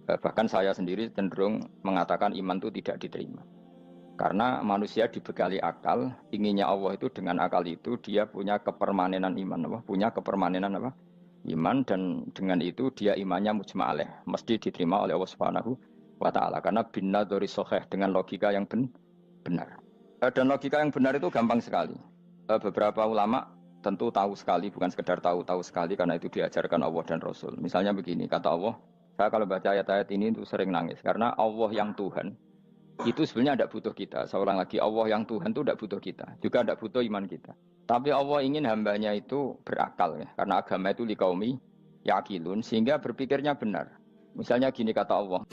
Bahkan saya sendiri cenderung mengatakan iman itu tidak diterima. Karena manusia dibekali akal, inginnya Allah itu dengan akal itu dia punya kepermanenan iman, apa? Punya kepermanenan apa? Iman, dan dengan itu dia imannya mujma'aleh, mesti diterima oleh Allah Subhanahu wa taala karena binna dari soheh dengan logika yang benar. Dan logika yang benar itu gampang sekali. Beberapa ulama tentu tahu sekali, bukan sekedar tahu sekali karena itu diajarkan Allah dan Rasul. Misalnya begini, kata Allah, saya kalau baca ayat-ayat ini itu sering nangis karena Allah yang Tuhan itu sebenarnya tidak butuh kita. Seorang lagi, Allah yang Tuhan itu tidak butuh kita, juga tidak butuh iman kita. Tapi Allah ingin hambanya itu berakal ya, karena agama itu liqaumi yaqilun, sehingga berpikirnya benar. Misalnya gini kata Allah.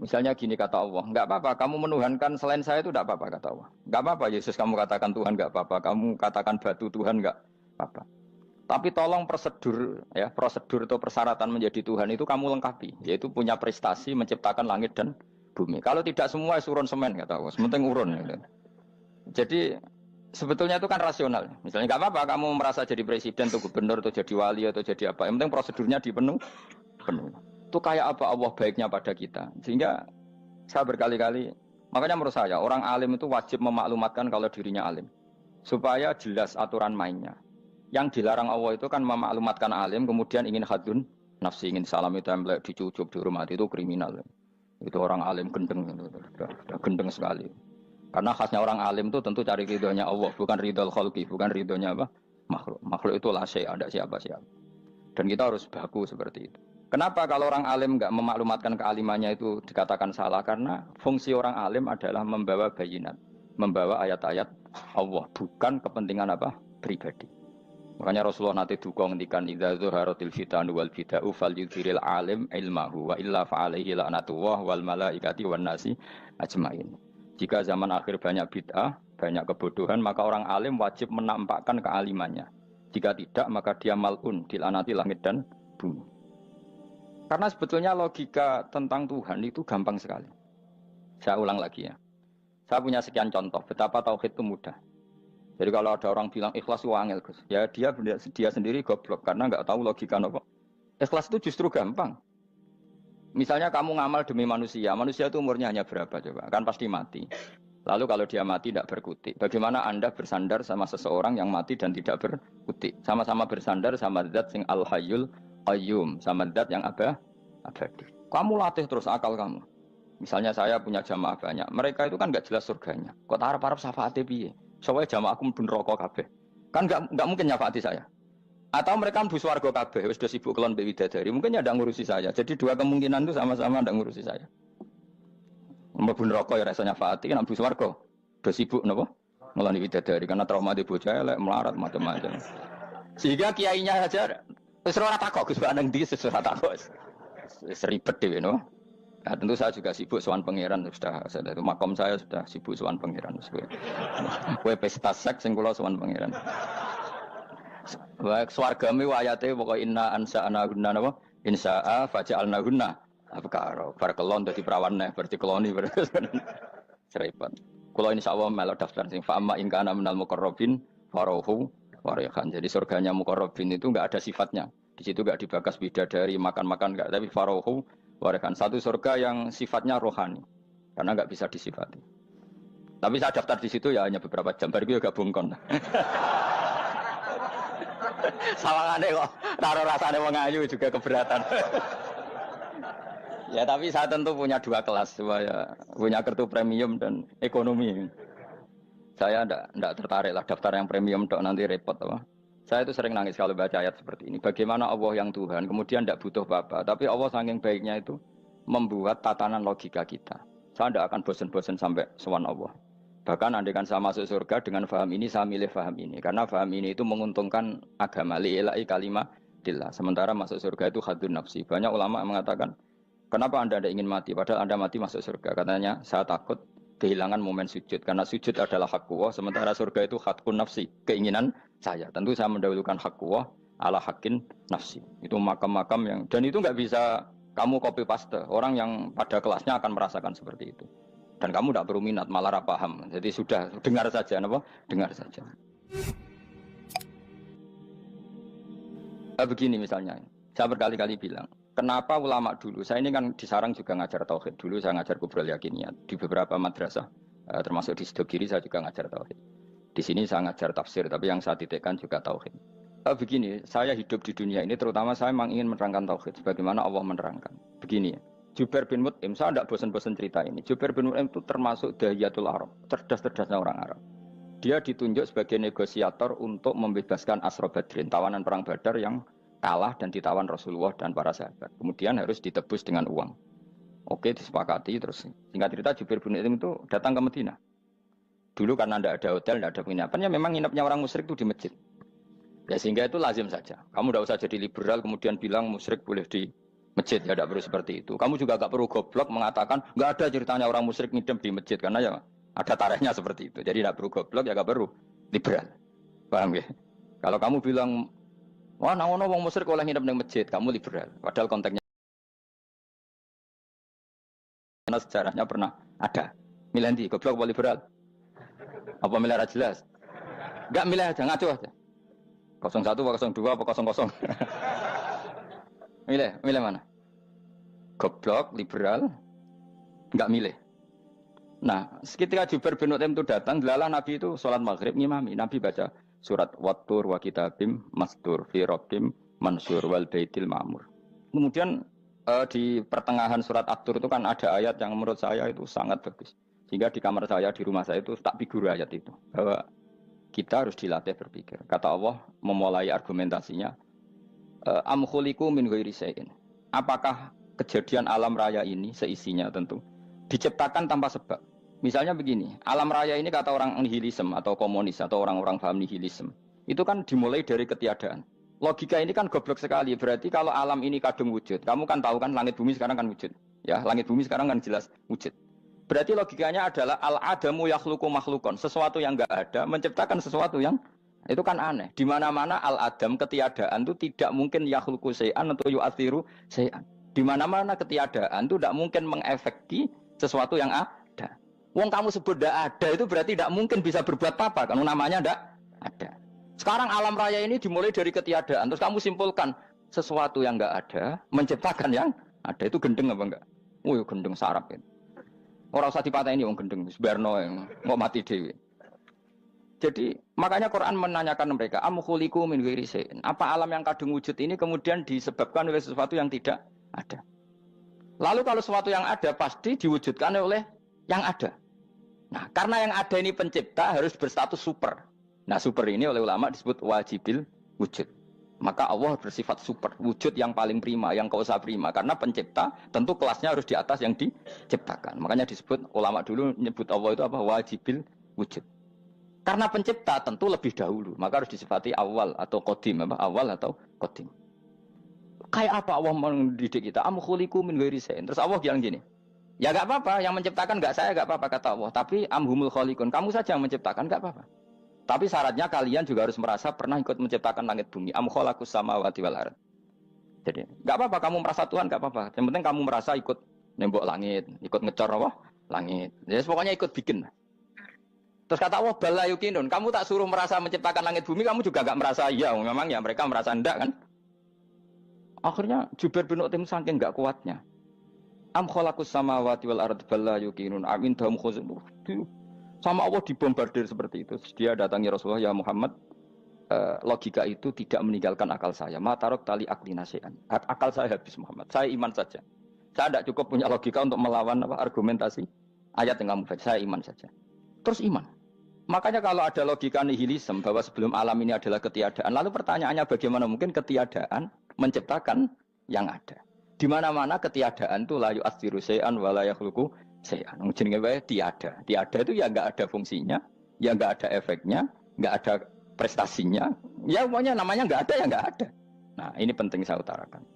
Misalnya gini kata Allah, enggak apa-apa, kamu menuhankan selain saya itu enggak apa-apa kata Allah. Enggak apa-apa Yesus kamu katakan Tuhan, enggak apa-apa, kamu katakan batu Tuhan, enggak apa-apa. Tapi tolong prosedur ya, prosedur atau persyaratan menjadi Tuhan itu kamu lengkapi, yaitu punya prestasi menciptakan langit dan bumi. Kalau tidak semua urun semen kata Allah, sementing urun gitu. Jadi sebetulnya itu kan rasional. Misalnya enggak apa-apa kamu merasa jadi presiden atau gubernur atau jadi wali atau jadi apa, yang penting prosedurnya dipenuhi. Itu kayak apa Allah baiknya pada kita. Sehingga saya berkali-kali, makanya menurut saya orang alim itu wajib memaklumatkan kalau dirinya alim, supaya jelas aturan mainnya. Yang dilarang Allah itu kan memaklumatkan alim kemudian ingin hadun nafsi, ingin salam itu template dicucuk dihormati, itu kriminal. Itu orang alim gendeng, sudah gendeng sekali. Karena khasnya orang alim itu tentu cari ridhonya Allah, bukan ridhol khalqi, bukan ridhonya apa? Makhluk. Makhluk itu la syai', ada siapa-siapa. Dan kita harus baku seperti itu. Kenapa kalau orang alim nggak memaklumatkan kealimannya itu dikatakan salah? Karena fungsi orang alim adalah membawa bayinat, membawa ayat-ayat Allah, bukan kepentingan apa? Pribadi. Makanya Rasulullah nanti duka ngendikan idza zuharatil fitanu wal bid'u falyudhiril alim ilmahu wa illa fa'alaihi la'natullah wal malaikati wan nasi ajmain. Jika zaman akhir banyak bid'ah, banyak kebodohan, maka orang alim wajib menampakkan kealimannya. Jika tidak, maka dia mal'un, dilaknati langit dan bumi. Karena sebetulnya logika tentang Tuhan itu gampang sekali. Saya ulang lagi ya. Saya punya sekian contoh betapa tauhid itu mudah. Jadi kalau ada orang bilang ikhlas itu angel, Gus, ya dia sendiri goblok karena nggak tahu logika apa. Ikhlas itu justru gampang. Misalnya kamu ngamal demi manusia, manusia itu umurnya hanya berapa coba? Kan pasti mati. Lalu kalau dia mati tidak berkutik, bagaimana Anda bersandar sama seseorang yang mati dan tidak berkutik? Sama-sama bersandar sama zat sing al-hayyul qayyum, sama zat yang abadi. Kamu latih terus akal kamu. Misalnya saya punya jamaah banyak, mereka itu kan nggak jelas surganya. Kok harap-harap syafaate piye? Soalnya jamaah aku mlebu neraka kabeh. Kan nggak mungkin nyafaati saya. Atau mereka mlebu swarga kabeh, wis do sibuk kelon mbek widadari. Mungkin ya ndak ngurusi saya. Jadi dua kemungkinan itu sama-sama ndak ngurusi saya. Mlebu neraka ya rasanya nyafaati, kan mlebu swarga. Do sibuk napa? Ngeloni widadari karena trauma di bocah elek, melarat macam-macam. Sehingga kiainya saja wis ora takok Gus nang ndi wis ora takok. Wis ribet dhewe no. Nah, tentu saya juga sibuk sowan pangeran sudah itu makom saya sudah sibuk sowan pangeran. Kowe pesta seks sing kula sowan pangeran. Wa swargame ayate pokoke inna ansa'ana gunna napa? Insa'a faja'alna gunna. Apa karo bar kelon dadi perawan neh berarti keloni serempet. Kula insyaallah melok daftar sing fa amma in kana minal muqarrabin farohu warihan. Jadi surganya muqarrabin itu enggak ada sifatnya. Di situ enggak dibakas bidadari, makan-makan enggak, tapi farohu warihan. Satu surga yang sifatnya rohani. Karena enggak bisa disifati. Tapi saya daftar di situ ya hanya beberapa jam, baru gue gabung kon. Sawangane kok taruh rasane wong ayu juga keberatan. Ya tapi saya tentu punya dua kelas, saya punya kartu premium dan ekonomi. Saya enggak tertarik lah daftar yang premium dok, nanti repot apa. Saya itu sering nangis kalau baca ayat seperti ini. Bagaimana Allah yang Tuhan kemudian tidak butuh apa-apa, tapi Allah saking baiknya itu membuat tatanan logika kita. Saya tidak akan bosan-bosan sampai sowan Allah. Bahkan andaikan saya masuk surga dengan faham ini, saya milih faham ini. Karena faham ini itu menguntungkan agama. Li'ilai kalimatillah. Sementara masuk surga itu hadun nafsi. Banyak ulama mengatakan, kenapa Anda tidak ingin mati? Padahal Anda mati masuk surga. Katanya, saya takut kehilangan momen sujud. Karena sujud adalah hak Allah. Sementara surga itu hakun nafsi. Keinginan saya. Tentu saya mendahulukan hak Allah ala hakin nafsi. Itu makam-makam yang... Dan itu nggak bisa Kamu copy paste. Orang yang pada kelasnya akan merasakan seperti itu. Dan kamu tidak perlu minat, malah paham. Jadi sudah dengar saja, apa? Dengar saja. Begini misalnya, saya berkali-kali bilang, kenapa ulama dulu, saya ini kan di Sarang juga ngajar tauhid, dulu saya ngajar kubrul yakiniyat, di beberapa madrasah, termasuk di Sidogiri saya juga ngajar tauhid. Di sini saya ngajar tafsir, tapi yang saya titikkan juga tauhid. Begini, saya hidup di dunia ini, terutama saya memang ingin menerangkan tauhid, sebagaimana Allah menerangkan. Begini ya, Jubair bin Mut'im, saya tidak bosan-bosan cerita ini, Jubair bin Mut'im itu termasuk dahiyatul Arab, cerdas-cerdasnya orang Arab. Dia ditunjuk sebagai negosiator untuk membebaskan Asra Badrin, tawanan perang Badar yang kalah dan ditawan Rasulullah dan para sahabat. Kemudian harus ditebus dengan uang. Oke, disepakati terus. Singkat cerita Jubair bin Mut'im itu datang ke Madinah. Dulu karena tidak ada hotel, tidak ada penginapan, ya memang nginepnya orang musyrik itu di masjid. Ya sehingga itu lazim saja. Kamu tidak usah jadi liberal kemudian bilang musyrik boleh di masjid, ya tidak perlu seperti itu. Kamu juga tidak perlu goblok mengatakan nggak ada ceritanya orang musyrik nginep di masjid karena ya ada tarehnya seperti itu. Jadi tidak perlu goblok, ya tidak perlu liberal. Paham ya? Kalau kamu bilang, wah nangono wong musyrik oleh nginep di masjid, kamu liberal. Padahal konteksnya karena sejarahnya pernah ada. Milih di goblok apa liberal? Apa milih jelas? Enggak milih aja, ngaco aja. 01 apa 02 apa 00. Milih mana? Goblok, liberal, enggak milih. Nah, ketika Jubair bin Mut'im itu datang, delalah Nabi itu sholat maghrib ngimami. Nabi baca surat Wattur wa kitabim mastur fi rabbim mansur wal baitil ma'mur. Kemudian di pertengahan surat At-Tur itu kan ada ayat yang menurut saya itu sangat bagus. Sehingga di kamar saya, di rumah saya itu tak figur ayat itu. Bahwa kita harus dilatih berpikir. Kata Allah memulai argumentasinya, am khuliqu min ghairi syai'in. Apakah kejadian alam raya ini seisinya tentu diciptakan tanpa sebab. Misalnya begini, alam raya ini kata orang nihilisme atau komunis atau orang-orang paham nihilisme, itu kan dimulai dari ketiadaan. Logika ini kan goblok sekali. Berarti kalau alam ini kadung wujud, kamu kan tahu kan langit bumi sekarang kan wujud. Ya, langit bumi sekarang kan jelas wujud. Berarti logikanya adalah al-adamu yakhluqu makhlukon, sesuatu yang enggak ada menciptakan sesuatu yang itu kan aneh. Di mana-mana al-adam ketiadaan itu tidak mungkin yakhluqu syai'an atau yu'athiru syai'an. Di mana-mana ketiadaan itu tidak mungkin mengefeki sesuatu yang ada. Wong kamu sebut tidak ada itu berarti tidak mungkin bisa berbuat apa-apa karena namanya tidak ada. Sekarang alam raya ini dimulai dari ketiadaan. Terus kamu simpulkan sesuatu yang enggak ada menciptakan yang ada, itu gendeng apa enggak? Oh, gendeng sarap itu. Orang usah dipatahin wong gendeng, sebarno yang mau mati dewi. Jadi makanya Quran menanyakan mereka, am khuliqu min ghairi syai'in. Apa alam yang kadung wujud ini kemudian disebabkan oleh sesuatu yang tidak ada? Lalu kalau sesuatu yang ada pasti diwujudkan oleh yang ada. Nah, karena yang ada ini pencipta harus berstatus super. Nah, super ini oleh ulama disebut wajibil wujud. Maka Allah bersifat super, wujud yang paling prima, yang kausa prima. Karena pencipta tentu kelasnya harus di atas yang diciptakan. Makanya disebut, ulama dulu menyebut Allah itu apa? Wajibil wujud. Karena pencipta tentu lebih dahulu. Maka harus disifati awal atau qadim. Awal atau qadim. Kayak apa Allah mendidik kita? Am khuliqu min ghairi syai'in. Terus Allah bilang gini, ya gak apa-apa, yang menciptakan gak saya, gak apa-apa kata Allah. Tapi amhumul khaliqun, kamu saja yang menciptakan, gak apa-apa. Tapi syaratnya kalian juga harus merasa pernah ikut menciptakan langit bumi. Am khalaqus samawati wal ardh. Jadi, enggak apa-apa kamu merasa Tuhan, enggak apa-apa. Yang penting kamu merasa ikut nembok langit, ikut ngecor apa? Langit. Jadi pokoknya ikut bikin. Terus kata Allah, bala yukinun, kamu tak suruh merasa menciptakan langit bumi, kamu juga enggak merasa iya. Memang ya mereka merasa enggak kan? Akhirnya Jubair bin Mut'im saking enggak kuatnya. Am khalaqus samawati wal ardh bala yukinun amin dahum khuzun. Sama Allah dibombardir seperti itu. Dia datangi Rasulullah, ya Muhammad, logika itu tidak meninggalkan akal saya. Matarok tali akli nasian. Akal saya habis Muhammad. Saya iman saja. Saya tidak cukup punya logika untuk melawan argumentasi ayat yang kamu baca. Saya iman saja. Terus iman. Makanya kalau ada logika nihilisme bahwa sebelum alam ini adalah ketiadaan, lalu pertanyaannya bagaimana mungkin ketiadaan menciptakan yang ada? Di mana-mana ketiadaan itu la yu'atsiru syai'an wa la yakhluqu syai'an. Jenenge wae tiada. Tiada itu ya enggak ada fungsinya, ya enggak ada efeknya, enggak ada prestasinya. Ya pokoknya namanya enggak ada ya enggak ada. Nah, ini penting saya utarakan.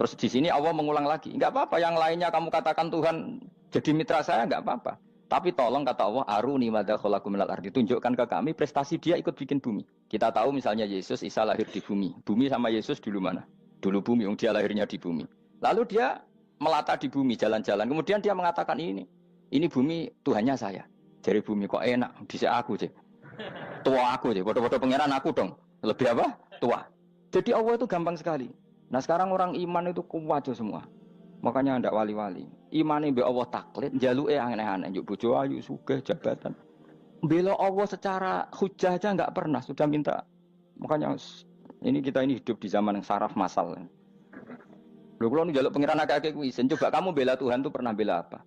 Terus di sini Allah mengulang lagi, enggak apa-apa yang lainnya kamu katakan Tuhan jadi mitra saya enggak apa-apa. Tapi tolong kata Allah, aruni madza khalaqu minal ardi, tunjukkan ke kami prestasi dia ikut bikin bumi. Kita tahu misalnya Yesus, Isa lahir di bumi. Bumi sama Yesus dulu mana? Dulu bumi, dia lahirnya di bumi. Lalu dia melata di bumi, jalan-jalan. Kemudian dia mengatakan ini bumi Tuhannya saya. Jadi bumi kok enak, dhisik aku sih. Tua aku sih, bodoh-bodoh pangeran aku dong. Lebih apa? Tua. Jadi Allah itu gampang sekali. Nah sekarang orang iman itu kuat semua. Makanya ndak wali-wali. Imane mbek Allah taklid, njaluke aneh-aneh, njuk bojo ayu, sugih, jabatan. Bela Allah secara hujah aja enggak pernah, sudah minta. Makanya kita hidup di zaman yang saraf masal. Lho kula njaluk pangeran akeh-akeh kuwi, coba kamu bela Tuhan tuh pernah bela apa?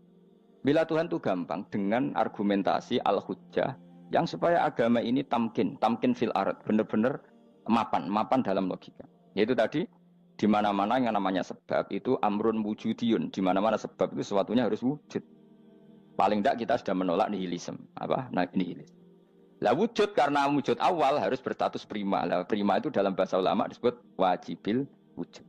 Bela Tuhan tuh gampang dengan argumentasi al-hujjah yang supaya agama ini tamkin fil ard, benar-benar mapan dalam logika. Yaitu tadi di mana-mana yang namanya sebab itu amrun wujudiyun, di mana-mana sebab itu sesuatunya harus wujud. Paling tidak kita sudah menolak nihilisme. Apa? Nah, nihilis. Lah wujud karena wujud awal harus berstatus prima. Lah prima itu dalam bahasa ulama disebut wajibil wujud.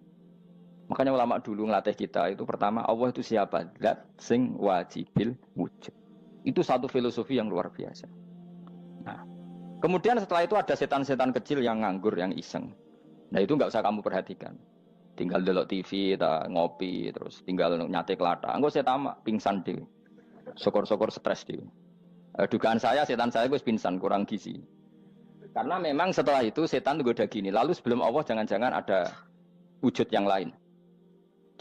Makanya ulama dulu ngelatih kita itu pertama Allah itu siapa? Zat sing wajibil wujud. Itu satu filosofi yang luar biasa. Nah, kemudian setelah itu ada setan-setan kecil yang nganggur, yang iseng. Nah itu nggak usah kamu perhatikan. Tinggal delok TV, ngopi, terus tinggal nyate kelata. Enggak saya tamak, pingsan deh. Sokor-sokor stres deh. Dugaan saya setan saya gue pingsan, kurang gizi. Karena memang setelah itu setan itu udah gini. Lalu sebelum Allah jangan-jangan ada wujud yang lain.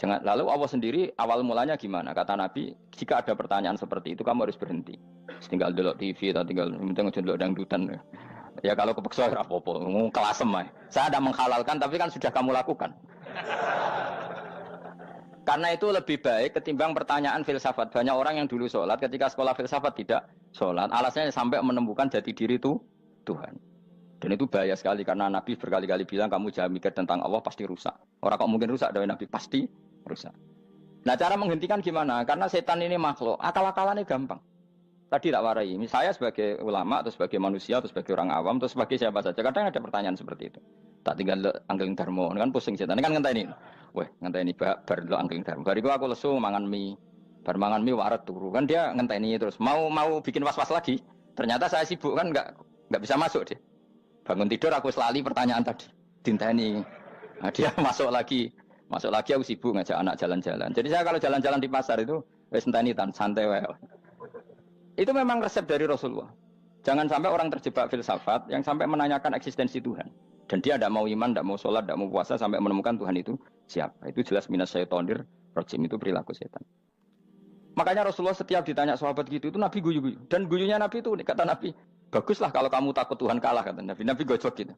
Lalu Allah sendiri awal mulanya gimana? Kata Nabi, jika ada pertanyaan seperti itu kamu harus berhenti. Tinggal delok TV atau tinggal delok dangdutan. Ya kalau kepeksa apa-apa, kelasem ae. Saya ada menghalalkan tapi kan sudah kamu lakukan. Karena itu lebih baik ketimbang pertanyaan filsafat. Banyak orang yang dulu sholat ketika sekolah filsafat tidak sholat. Alasannya sampai menemukan jati diri itu Tuhan. Dan itu bahaya sekali karena Nabi berkali-kali bilang kamu jangan mikir tentang Allah pasti rusak. Orang kok mungkin rusak dari Nabi pasti rusak. Nah cara menghentikan gimana? Karena setan ini makhluk, akal-akalannya gampang. Tadi tak warai, saya sebagai ulama, atau sebagai manusia, atau sebagai orang awam, atau sebagai siapa saja. Kadang ada pertanyaan seperti itu. Tak tinggal anggeling dharma, kan pusing setan. Ini kan ngenteni. Weh, ngenteni bar lo anggeling dharma. Bariku aku lesu mangan mie. Bar mangan mie waret turu. Kan dia ngenteni terus. Mau bikin was-was lagi. Ternyata saya sibuk kan enggak bisa masuk dia. Bangun tidur aku selali pertanyaan tadi. Dinteni. Nah, dia masuk lagi aku sibuk ngajak anak jalan-jalan. Jadi saya kalau jalan-jalan di pasar itu wis enteni tan santai wae. Itu memang resep dari Rasulullah. Jangan sampai orang terjebak filsafat yang sampai menanyakan eksistensi Tuhan. Dan dia tidak mau iman, tidak mau sholat, tidak mau puasa sampai menemukan Tuhan itu siapa. Itu jelas minas syaitonir rajim, itu perilaku setan. Makanya Rasulullah setiap ditanya sahabat gitu itu Nabi guyu-guyu. Dan guyunya Nabi itu kata Nabi, baguslah kalau kamu takut Tuhan kalah kata Nabi. Nabi gojok gitu.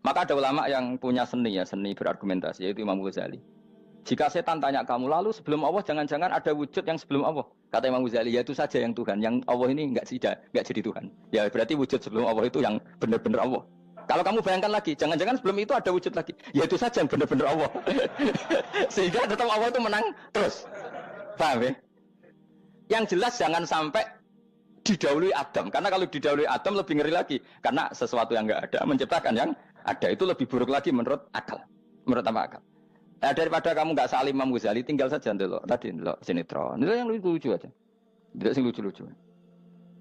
Maka ada ulama yang punya seni berargumentasi yaitu Imam Ghazali. Jika setan tanya kamu lalu sebelum Allah jangan-jangan ada wujud yang sebelum Allah. Kata Imam Ghazali, ya itu saja yang Tuhan. Yang Allah ini enggak jadi Tuhan. Ya berarti wujud sebelum Allah itu yang benar-benar Allah. Kalau kamu bayangkan lagi, jangan-jangan sebelum itu ada wujud lagi. Ya itu saja yang benar-benar Allah. Sehingga tetap Allah itu menang terus. Paham ya? Yang jelas jangan sampai didahului Adam. Karena kalau didahului Adam lebih ngeri lagi. Karena sesuatu yang enggak ada menciptakan yang ada. Itu lebih buruk lagi menurut akal. Menurut apa akal? Daripada kamu nggak salim Imam Ghazali, tinggal saja ndelok. Tadi ndelok sinetron. Itu yang lucu aja. Ndelok sing lucu-lucu.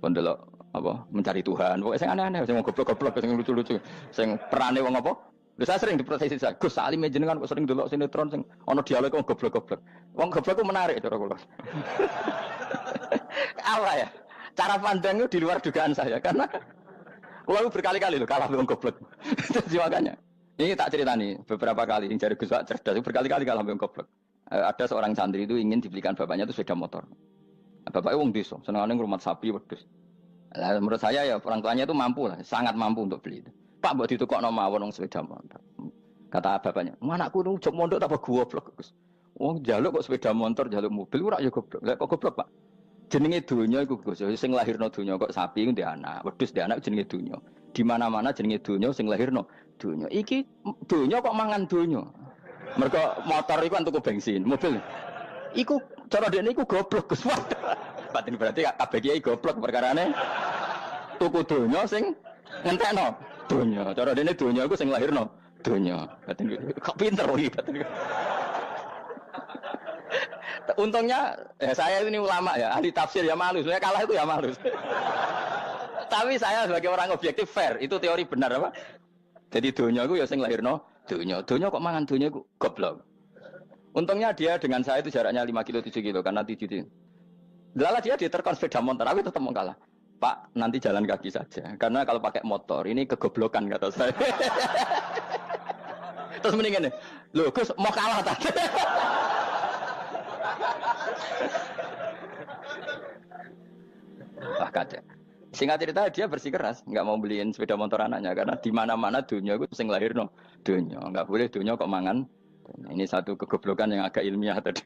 Ndelok apa? Mencari Tuhan. Pokoknya sing aneh-aneh, sing goblok-goblok, sing lucu-lucu, sing perane wong apa? Lha saya sering diprotes saya. Gus Salim jenengan kok sering ndelok sinetron sing ana dialog wong goblok-goblok. Wong goblok ku menarik cara kula. Apa ya? Cara pandang itu di luar dugaan saya karena kula berkali-kali lho kalah wong goblok. Jadi makanya ini tak cerita nih, beberapa kali yang jari Gus Wak cerdas, berkali-kali kalah sampai goblok. Ada seorang santri itu ingin dibelikan bapaknya itu sepeda motor. Bapaknya wong desa, senengane ngrumat sapi wedhus. Lah menurut saya ya orang tuanya itu mampu lah, sangat mampu untuk beli itu. Pak mbok ditukokno mawon wong sepeda motor. Kata bapaknya, "Anakku nu jok mondok tak goblok, Gus." Wong njaluk kok sepeda motor, njaluk mobil ora ya goblok. Lah kok goblok, Pak? Jenenge donya iku Gus, sing lahirno donya kok sapi ku ndek anak, wedhus ndek anak jenenge donya. Di mana-mana jenenge donya sing lahirno donya. Iki donya kok mangan donya. Mergo motor iku kan tuku bensin, mobil. Iku cara dekne iku goblok Gus. Batin berarti kabeh kiai goblok perkarane tuku donya sing ngentekno donya. Cara dekne donya iku sing lahirno donya. Batin kok pinter iki batin. Untungnya saya ini ulama ya, ahli tafsir ya malu. Saya kalah itu ya malu. Tapi saya sebagai orang objektif fair, itu teori benar apa? Jadi donya itu ya sing lahirno donya. Donya kok mangan donya iku goblok. Untungnya dia dengan saya itu jaraknya 5 kilo 7 kilo karena 7 kilo. Lala dia diterkon sepeda motor, aku tetap mau kalah. Pak, nanti jalan kaki saja. Karena kalau pakai motor ini kegoblokan kata saya. Terus mendingan nih, loh Gus mau kalah tadi. Wah kacau. Singkat cerita dia bersikeras, nggak mau beliin sepeda motor anaknya karena di mana-mana dunia itu sing lahir no dunia, nggak boleh dunia kok mangan. Ini satu kegoblokan yang agak ilmiah tadi.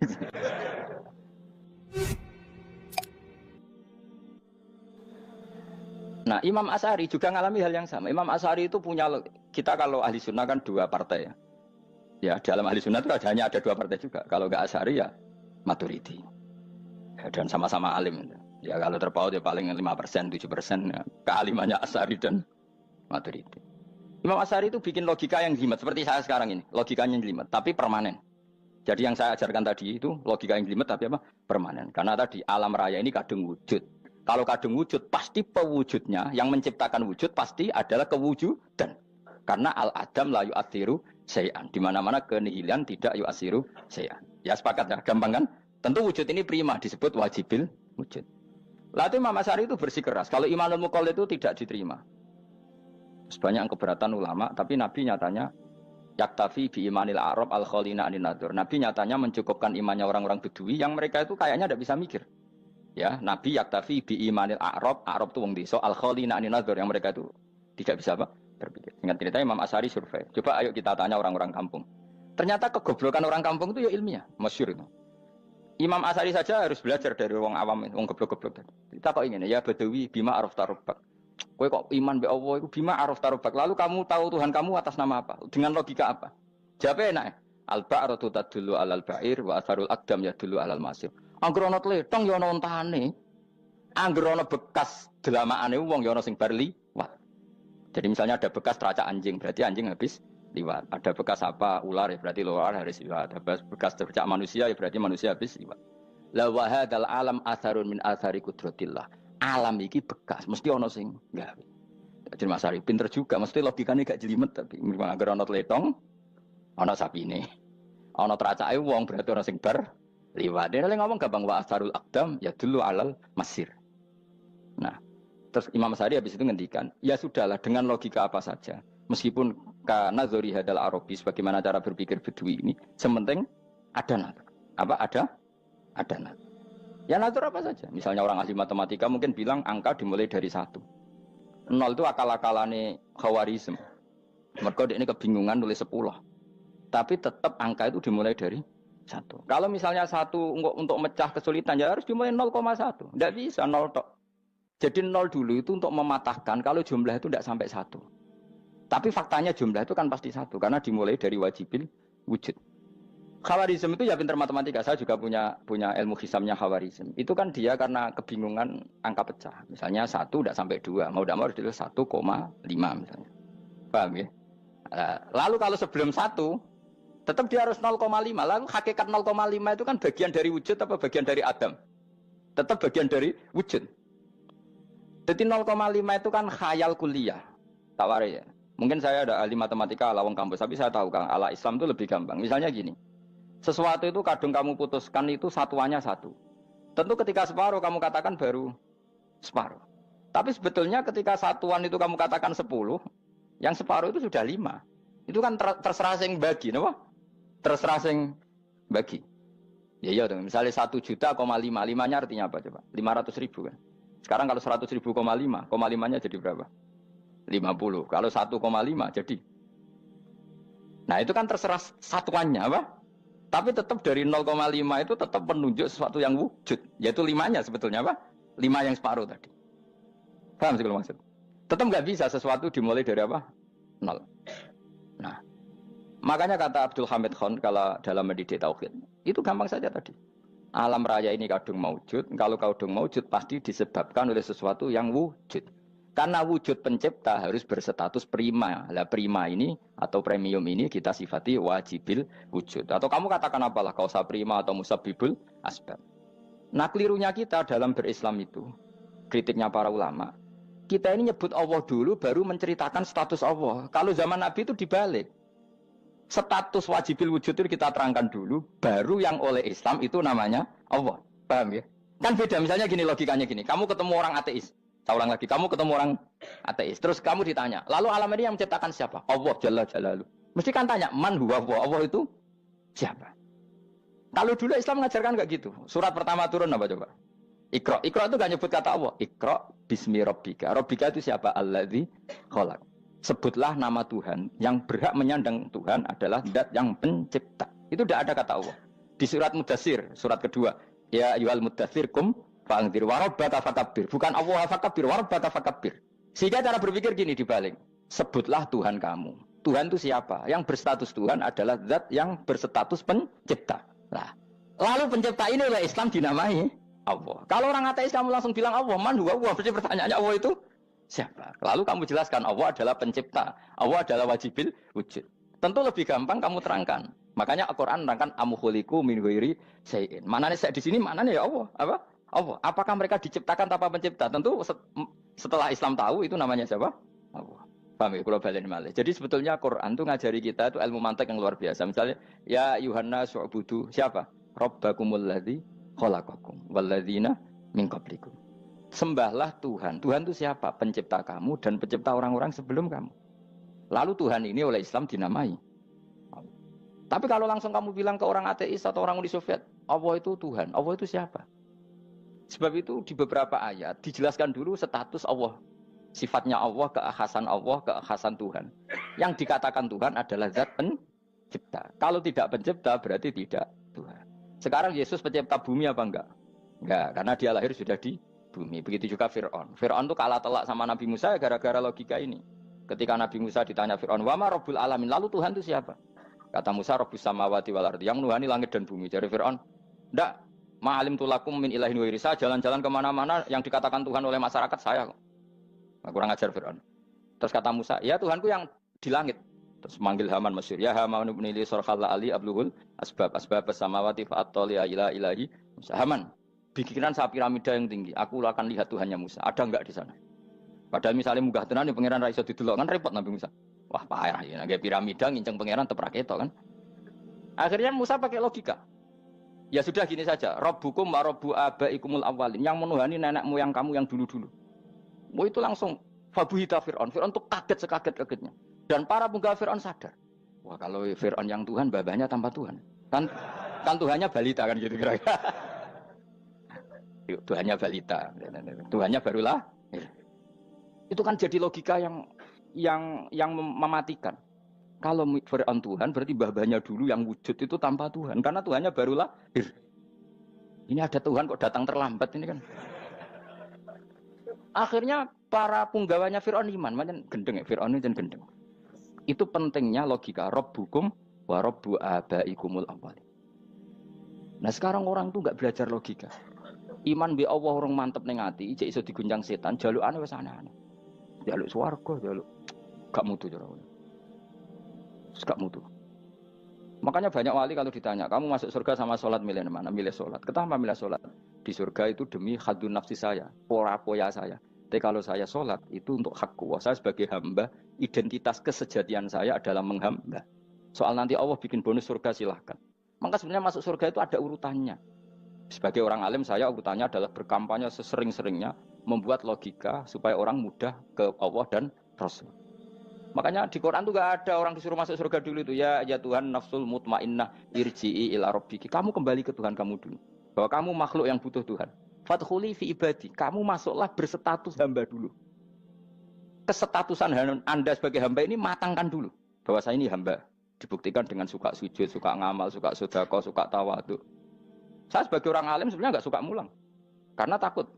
Nah, Imam Asy'ari juga ngalami hal yang sama. Imam Asy'ari itu punya, kita kalau ahli sunnah kan dua partai ya. Ya dalam ahli sunnah itu hanya ada dua partai juga. Kalau nggak Asy'ari ya Maturidi. Ya, dan sama-sama alim. Ya kalau terpaut ya paling 5%, 7% ya. Kealimannya Asy'ari dan Maturidi. Imam Asy'ari itu bikin logika yang jelimet seperti saya sekarang ini. Logikanya yang jelimet, tapi permanen. Jadi yang saya ajarkan tadi itu logika yang jelimet tapi apa? Permanen. Karena tadi alam raya ini kadung wujud. Kalau kadung wujud pasti pewujudnya yang menciptakan wujud pasti adalah kewujudan. Karena al-adam la yu'athiru syai'an. Di mana-mana kenihilan tidak yu'athiru syai'an. Ya sepakat ya, gampang kan? Tentu wujud ini prima disebut wajibil wujud. Lalu Imam Asy'ari itu bersikeras. Kalau imanul muqallid itu tidak diterima. Sebanyak keberatan ulama, tapi Nabi nyatanya yaktafi bi imanil Arab al-khalina anin nadur. Nabi nyatanya mencukupkan imannya orang-orang Bedui yang mereka itu kayaknya tidak bisa mikir. Ya, Nabi yaktafi bi imanil Arab itu wong desa al-khalina anin nadur yang mereka itu tidak bisa apa? Berpikir. Ingat cerita Imam Asy'ari survei. Coba ayo kita tanya orang-orang kampung. Ternyata kegoblokan orang kampung itu ya ilmiah, masyhur itu. Imam Asy'ari saja harus belajar dari wong awam, wong goblok-goblok tadi. Kita kok ingin ya Badawi bima araf tarubak. Kowe kok iman be Allah itu bima araf tarubak. Lalu kamu tahu Tuhan kamu atas nama apa? Dengan logika apa? Jawabnya enak. Al-ba'ratu tadullu 'alal ba'ir wa atharul aqdam yadullu 'alal masir. Angger ana tletong ya ana ontane. Angger ana bekas delamaane wong ya ana sing bar liwat. Jadi misalnya ada bekas teracak anjing, berarti anjing habis liwat. Ada bekas apa ular ya berarti ular harus liwat. Ada bekas tercak manusia ya berarti manusia habis liwat. La wa hadzal alam atharun min athari qudratillah. Alam iki bekas mesti ana sing gawe. Jadi Mas Ari pinter juga, mesti logikane gak jelimet tapi memang agar ana tletong ana sapine. Ana teracake wong berarti ana sing bar liwat. Dia ngomong gampang wa atharul aqdam ya dulu alal masir. Nah, terus Imam Asy'ari habis itu ngendikan, ya sudahlah dengan logika apa saja. Meskipun karena zori hadal Arabi sebagaimana cara berpikir Bedui ini, sementing ada natur. Apa ada? Ada natur. Ya natur apa saja. Misalnya orang ahli matematika mungkin bilang angka dimulai dari 1. 0 itu akal-akalane Khawarizm. Mereka ini kebingungan nulis 10. Tapi tetap angka itu dimulai dari 1. Kalau misalnya 1 untuk mecah kesulitan ya harus dimulai 0,1. Tidak bisa 0 tok. Jadi 0 dulu itu untuk mematahkan kalau jumlah itu tidak sampai 1. Tapi faktanya jumlah itu kan pasti 1 karena dimulai dari wajibil wujud. Khawarizm itu ya pintar matematika. Saya juga punya ilmu hisamnya Khawarizm. Itu kan dia karena kebingungan angka pecah. Misalnya 1 tidak sampai 2. Mau tidak mau harus ditulis 1,5 misalnya. Paham ya? Lalu kalau sebelum 1 tetap dia harus 0,5. Lalu hakikat 0,5 itu kan bagian dari wujud apa bagian dari Adam? Tetap bagian dari wujud. Jadi 0,5 itu kan khayal kuliah. Tawari ya. Mungkin saya ada ahli matematika ala wong kampus, tapi saya tahu Kang, ala Islam itu lebih gampang. Misalnya gini. Sesuatu itu kadung kamu putuskan itu satuannya 1. Tentu ketika separuh kamu katakan baru separuh. Tapi sebetulnya ketika satuan itu kamu katakan 10, yang separuh itu sudah 5. Itu kan terserah sing bagi, no? Terserah sing bagi. Ya iya dong, misalnya 1 juta, 5, 5-nya artinya apa coba? 500 ribu kan? Sekarang kalau 100 ribu, 5-nya jadi berapa? 50. Kalau 1,5 jadi. Nah itu kan terserah satuannya apa? Tapi tetap dari 0,5 itu tetap menunjuk sesuatu yang wujud. Yaitu 5-nya sebetulnya apa? 5 yang separuh tadi. Paham sih kalau maksud? Tetap nggak bisa sesuatu dimulai dari apa? 0. Nah, makanya kata Abdul Hamid Khan kalau dalam mendidik tauhid, itu gampang saja tadi. Alam raya ini kadung maujud, kalau kadung maujud pasti disebabkan oleh sesuatu yang wujud. Karena wujud pencipta harus berstatus prima. Lah prima ini atau premium ini kita sifati wajibil wujud. Atau kamu katakan apalah kausa prima atau musabibul asbab. Nah kelirunya kita dalam berislam itu, kritiknya para ulama, kita ini nyebut Allah dulu baru menceritakan status Allah. Kalau zaman Nabi itu dibalik. Status wajibil wujud itu kita terangkan dulu, baru yang oleh Islam itu namanya Allah. Paham ya? Kan beda, misalnya gini logikanya gini, kamu ketemu orang ateis, saya ulang lagi, kamu ketemu orang ateis, terus kamu ditanya, lalu alam ini yang menciptakan siapa? Allah Jalla Jalaluh. Mesti kan tanya, man huwa Allah, Allah itu siapa? Kalau dulu Islam mengajarkan enggak gitu. Surat pertama turun apa coba? Iqra. Iqra itu enggak nyebut kata Allah. Iqra bismi rabbika. Rabbika itu siapa? Alladzi khalaq. Sebutlah nama Tuhan. Yang berhak menyandang Tuhan adalah zat yang pencipta. Itu tidak ada kata Allah. Di surat Mudatsir, surat kedua. Ya ayyuhal mudatsir kum fa'anzir wa rabbaka fakabbir. Bukan Allah fakabbir, wa rabbaka fakabbir. Sehingga cara berpikir gini dibalik. Sebutlah Tuhan kamu. Tuhan itu siapa? Yang berstatus Tuhan adalah zat yang berstatus pencipta. Nah, lalu pencipta ini oleh Islam dinamai Allah. Kalau orang ateis kamu langsung bilang Allah, man huwa Allah. Berarti pertanyaannya Allah itu siapa? Lalu kamu jelaskan Allah adalah pencipta, Allah adalah wajibil wujud. Tentu lebih gampang kamu terangkan. Makanya Al-Qur'an menerangkan amkhuliqu min ghairi syai'in. Manane saya di sini manane ya Allah. Apa? Allah. Apakah mereka diciptakan tanpa pencipta? Tentu setelah Islam tahu itu namanya siapa? Allah. Paham ya? Kalau balen malih. Jadi sebetulnya Quran itu ngajari kita itu ilmu mantik yang luar biasa. Misalnya ya Yuhanna su'budu siapa? Rabbakumul ladzi khalaqakum walladzina min qablikum. Sembahlah Tuhan. Tuhan itu siapa? Pencipta kamu dan pencipta orang-orang sebelum kamu. Lalu Tuhan ini oleh Islam dinamai. Tapi kalau langsung kamu bilang ke orang ateis atau orang Uni Soviet, Allah itu Tuhan. Allah itu siapa? Sebab itu di beberapa ayat dijelaskan dulu status Allah. Sifatnya Allah, keakhasan Allah, keakhasan Tuhan. Yang dikatakan Tuhan adalah zat pencipta. Kalau tidak pencipta berarti tidak Tuhan. Sekarang Yesus pencipta bumi apa enggak? Enggak, karena dia lahir sudah di bumi. Begitu juga Fir'aun. Fir'aun itu kalah telak sama Nabi Musa gara-gara logika ini. Ketika Nabi Musa ditanya Fir'aun, wa ma rabbul alamin? Lalu Tuhan itu siapa? Kata Musa, rabbus samawati wal ardi, yang menuhani langit dan bumi. Jadi Fir'aun, enggak, ma'alim tulakum min ilahin wa irisa, jalan-jalan kemana-mana yang dikatakan Tuhan oleh masyarakat saya kok. Nah, kurang ajar Fir'aun. Terus kata Musa, ya Tuhanku yang di langit. Terus manggil Haman Mesir, ya Haman ibn Ili sorkhalla ali abluhul asbab samawati fa'attoli ila ilahi Musa. Haman, bikinan saya piramida yang tinggi, aku akan lihat Tuhannya Musa. Ada enggak di sana? Padahal misalnya munggah tenan pangeran ra iso didelok kan repot Nabi Musa. Wah payah ya, nggak piramida nginceng pangeran teprak itu kan. Akhirnya Musa pakai logika. Ya sudah gini saja, Rabbukum wa rabbu abaikumul awwalin, yang menuhani nenek moyang kamu yang dulu-dulu. Mau itu langsung fabuhita Fir'aun. Fir'aun tuh kaget sekaget-kagetnya. Dan para penggawa Fir'aun sadar. Wah kalau Fir'aun yang Tuhan, babanya tanpa Tuhan. Kan Tuhannya balita kan gitu kira-kira. Tuhannya balita. Tuhannya barulah. Itu kan jadi logika yang mematikan. Kalau Fir'aun Tuhan berarti babanya dulu yang wujud itu tanpa Tuhan. Karena Tuhannya baru lahir. Ini ada Tuhan kok datang terlambat ini kan. Akhirnya para penggawanya Fir'aun iman. Macam gendeng ya, Fir'aun itu gendeng. Itu pentingnya logika. Rabbukum wa rabbu abaikumul awwalin. Nah sekarang orang tuh nggak belajar logika. Iman bi Allah orang mantep ning ati, cek iso diguncang setan, jalukane wis aneh-aneh. Jaluk swarga, jaluk gak mutu cara. Gak mutu. Makanya banyak wali kalau ditanya, kamu masuk surga sama sholat milih mana? Milih sholat. Kenapa milih sholat? Di surga itu demi khadun nafsi saya, pora-poya saya. Tapi kalau saya sholat itu untuk hakku. Saya sebagai hamba, identitas kesejatian saya adalah menghamba. Soal nanti Allah bikin bonus surga silahkan. Maka sebenarnya masuk surga itu ada urutannya. Sebagai orang alim saya urutannya adalah berkampanye sesering-seringnya, membuat logika supaya orang mudah ke Allah dan Rasul. Makanya di Quran tuh gak ada orang disuruh masuk surga dulu itu ya Tuhan nafsul mutmainnah irji'i ila rabbiki. Kamu kembali ke Tuhan kamu dulu. Bahwa kamu makhluk yang butuh Tuhan. Fadkhuli fi ibadi. Kamu masuklah berstatus hamba dulu. Kesetatusan Anda sebagai hamba ini matangkan dulu. Bahwa saya ini hamba. Dibuktikan dengan suka sujud, suka ngamal, suka sedekah, suka tawadhu. Saya sebagai orang alim sebenarnya gak suka mulang. Karena takut.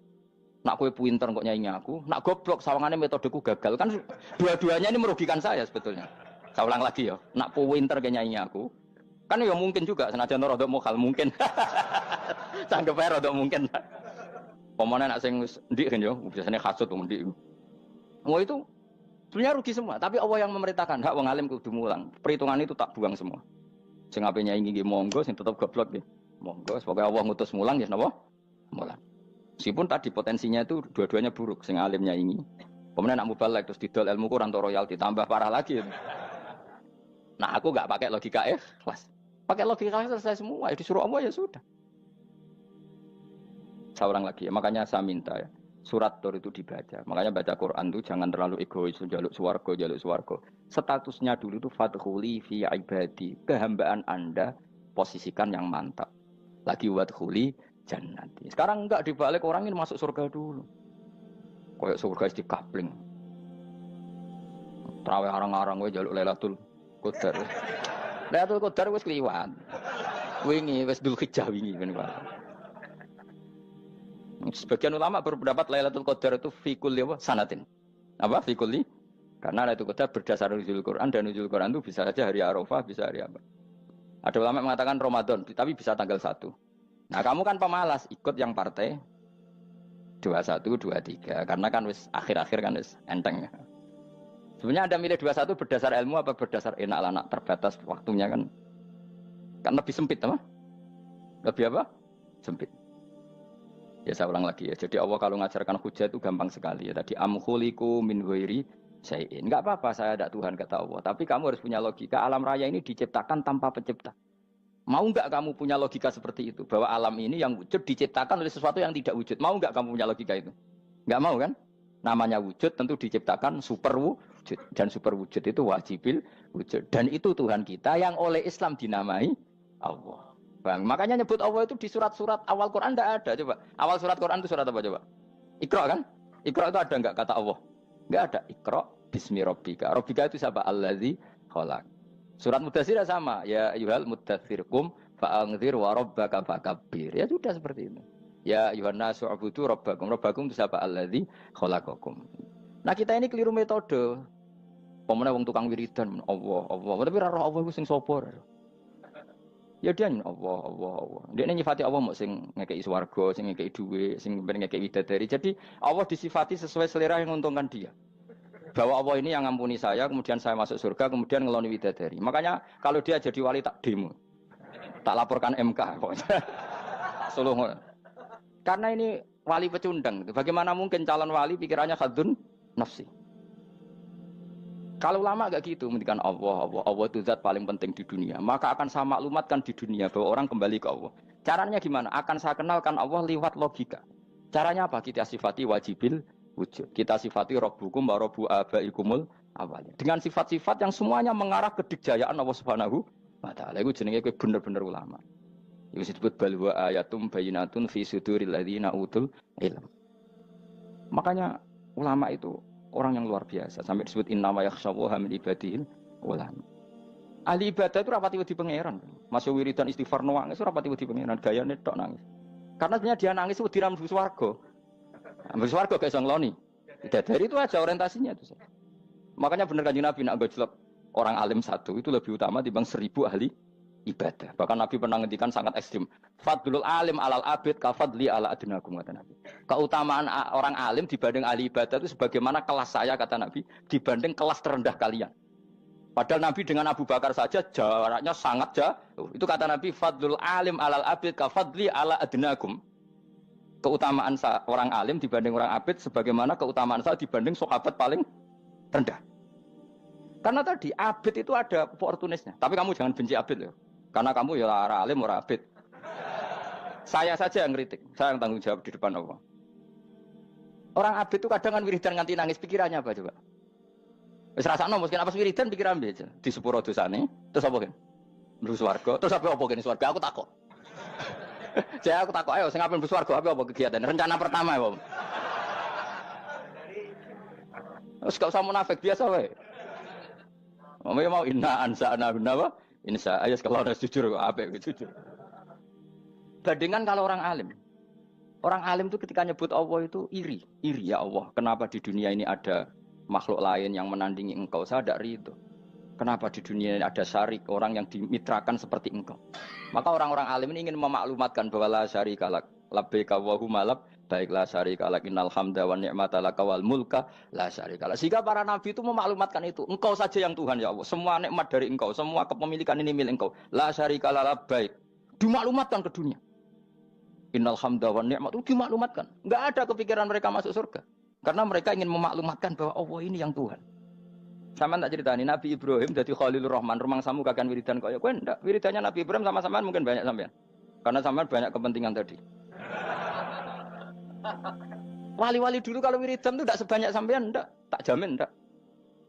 Nak kue pinter kok nyanyi aku, nak goblok sawangannya metodeku gagal kan dua-duanya ini merugikan saya sebetulnya. Saya ulang lagi ya, nak pinter kayak nyanyi aku, kan ya mungkin juga senajan rodok mokal mungkin, sanggup aja rodok mungkin. Pemenang nak sing ndik kan yo, biasanya hasut ndik. Mau itu sebenarnya rugi semua, tapi Allah yang memerintahkan hak wong alim kudu mulang. Perhitungan itu tak buang semua. Sing ape nyanyi nggih monggo, sing tetep goblok nggih monggo. Semoga Allah ngutus mulang ya napa? Mulang. Meskipun tadi potensinya itu dua-duanya buruk, sing alimnya ini. Kemudian nak mubalek terus didol ilmu kurang royalti tambah parah lagi. Nah, aku nggak pakai logika ikhlas. Pakai logika selesai semua. Disuruh Allah ya sudah. Seorang lagi ya. Makanya saya minta ya. Surat Tur itu dibaca. Makanya baca Quran itu jangan terlalu egois, jaluk swarga. Statusnya dulu itu fadkhuli fi ibadi. Kehambaan Anda posisikan yang mantap. Lagi wadkhuli jannati. Sekarang enggak dibalik orang ini masuk surga dulu. Kayak surga di kapling. Terawih arang-arang gue jaluk Lailatul Qadar. Lailatul Qadar wis kliwat. Wingi wis Dzulhijjah wingi ben. Sebagian ulama berpendapat Lailatul Qadar itu fikul sanatin. Apa fikuli? Karena Lailatul Qadar berdasar nuzul Quran dan nuzul Quran itu bisa saja hari Arafah, bisa hari apa. Ada ulama yang mengatakan Ramadan, tapi bisa tanggal 1. Nah, kamu kan pemalas, ikut yang partai 21, 23. Karena kan wis akhir-akhir kan wis enteng. Sebenarnya Anda milih 21 berdasar ilmu apa berdasar enak anak terbatas waktunya kan? Kan lebih sempit, apa? Lebih apa? Sempit. Ya saya ulang lagi ya. Jadi Allah kalau mengajarkan hujah itu gampang sekali ya. Tadi amkhuliku min ghairi syai'in. Enggak apa-apa saya ada Tuhan kata Allah. Tapi kamu harus punya logika. Alam raya ini diciptakan tanpa pencipta. Mau enggak kamu punya logika seperti itu? Bahwa alam ini yang wujud diciptakan oleh sesuatu yang tidak wujud. Mau enggak kamu punya logika itu? Enggak mau kan? Namanya wujud tentu diciptakan super wujud. Dan super wujud itu wajibil wujud. Dan itu Tuhan kita yang oleh Islam dinamai Allah. Bang, makanya nyebut Allah itu di surat-surat awal Quran tidak ada. Coba, awal surat Quran itu surat apa coba? Iqra kan? Iqra itu ada enggak kata Allah? Enggak ada. Iqra bismi rabbika. Rabbika itu siapa? Allazi khalaq. Surat Mudatsir sama. Ya ayyuhal mudatsir qum fa'anzir wa rabbaka fakabbir. Ya sudah seperti itu. Ya ayyuhan nasu ubudu rabbakum. Rabbakum itu siapa? Allazi khalaqakum. Nah, kita ini keliru metode. Pemene wong tukang wiridan Allah. Tapi ora roh Allah ku sing sapa? Ya dia Allah. Dia nyifati Allah mau sing ngekei swarga, sing ngekei duit, sing ngekei widadari. Jadi Allah disifati sesuai selera yang menguntungkan dia. Bahwa Allah ini yang ngampuni saya, kemudian saya masuk surga, kemudian ngeloni widadari. Makanya kalau dia jadi wali tak demo, tak laporkan MK. Suluh. Karena ini wali pecundang. Bagaimana mungkin calon wali pikirannya khadun nafsi? Kalau lama agak gitu, mendikan Allah itu zat paling penting di dunia. Maka akan saya maklumatkan di dunia bahwa orang kembali ke Allah. Caranya gimana? Akan saya kenalkan Allah lewat logika. Caranya apa? Kita sifati wajibil wujud. Kita sifati Rabbukum wa Rabbu abaikumul awalin. Dengan sifat-sifat yang semuanya mengarah ke dikjayaan Allah Subhanahu wa Ta'ala. Itu jenenge kowe bener-bener ulama. Itu disebut bal wa ayatum bayyinatun fi suduril ladzina utul ilm. Makanya ulama itu orang yang luar biasa. Sampai disebut innama yakhsyallaha min ibadihil ulama. Ahli ibadah itu rapati wedi pangeran. Masuk wiridan istighfar nangis rapati wedi pangeran, gayane tok nangis. Karena sebenarnya dia nangis wedi ra mlebu swarga. Mlebu swarga gak iso ngloni. Dari itu aja orientasinya itu. Makanya bener Kanjeng Nabi nak gojlok orang alim satu itu lebih utama dibanding 1000 ahli ibadah. Bahkan Nabi pernah ngendikan sangat ekstrim. Fadlul alim alal abid kafadli ala adnakum kata Nabi. Keutamaan orang alim dibanding ahli ibadah itu sebagaimana kelas saya kata Nabi dibanding kelas terendah kalian. Padahal Nabi dengan Abu Bakar saja jaraknya sangat jauh. Itu kata Nabi fadlul alim alal abid kafadli ala adnakum. Keutamaan orang alim dibanding orang abid sebagaimana keutamaan saya dibanding sahabat paling rendah. Karena tadi abid itu ada oportunisnya. Tapi kamu jangan benci abid ya. Karena kamu ya orang alim, orang abid. Saya saja yang kritik. Saya yang tanggung jawab di depan Allah. Orang abid itu kadang kan wiridan nganti nangis. Pikirannya apa coba? Wis rasakno mungkin apa wiridan pikiran aja. Di sepuro dosane. Terus apa kan? Mlebu swarga. Terus apa kan swarga? Aku takut. Saya aku takut ayo sing ape mlebu swarga apa kegiatan? Rencana pertama ya, Pak. Terus gak usah munafik biasa wae. Mau inna ansa'na apa? Insya Allah kalau ada jujur apa jujur. Bandingkan kalau orang alim. Orang alim itu ketika nyebut Allah itu iri ya Allah. Kenapa di dunia ini ada makhluk lain yang menandingi engkau? Saya tidak ridho. Kenapa di dunia ini ada syarik orang yang dimitrakan seperti engkau? Maka orang-orang alim ini ingin memaklumatkan bahwa la syarika lak labbaika wa huma lab baiklah syarika lak innal hamda wa ni'mata laka wal mulka la syarika lak. Sehingga para nabi itu memaklumatkan itu. Engkau saja yang Tuhan ya Allah. Semua nikmat dari engkau, semua kepemilikan ini milik engkau. La syarika lak labbaik. Dimaklumatkan ke dunia. Innal hamda wa ni'mat itu dimaklumatkan. Enggak ada kepikiran mereka masuk surga. Karena mereka ingin memaklumatkan bahwa Allah ini yang Tuhan. Sama tak ceritani Nabi Ibrahim jadi Khalilur Rahman, rumang samu kakan wiridan kaya kowe ndak. Wiridannya Nabi Ibrahim sama-sama mungkin banyak sampean. Karena sampean banyak kepentingan tadi. Wali-wali dulu kalau wiridan itu ndak sebanyak sampean ndak, tak jamin ndak.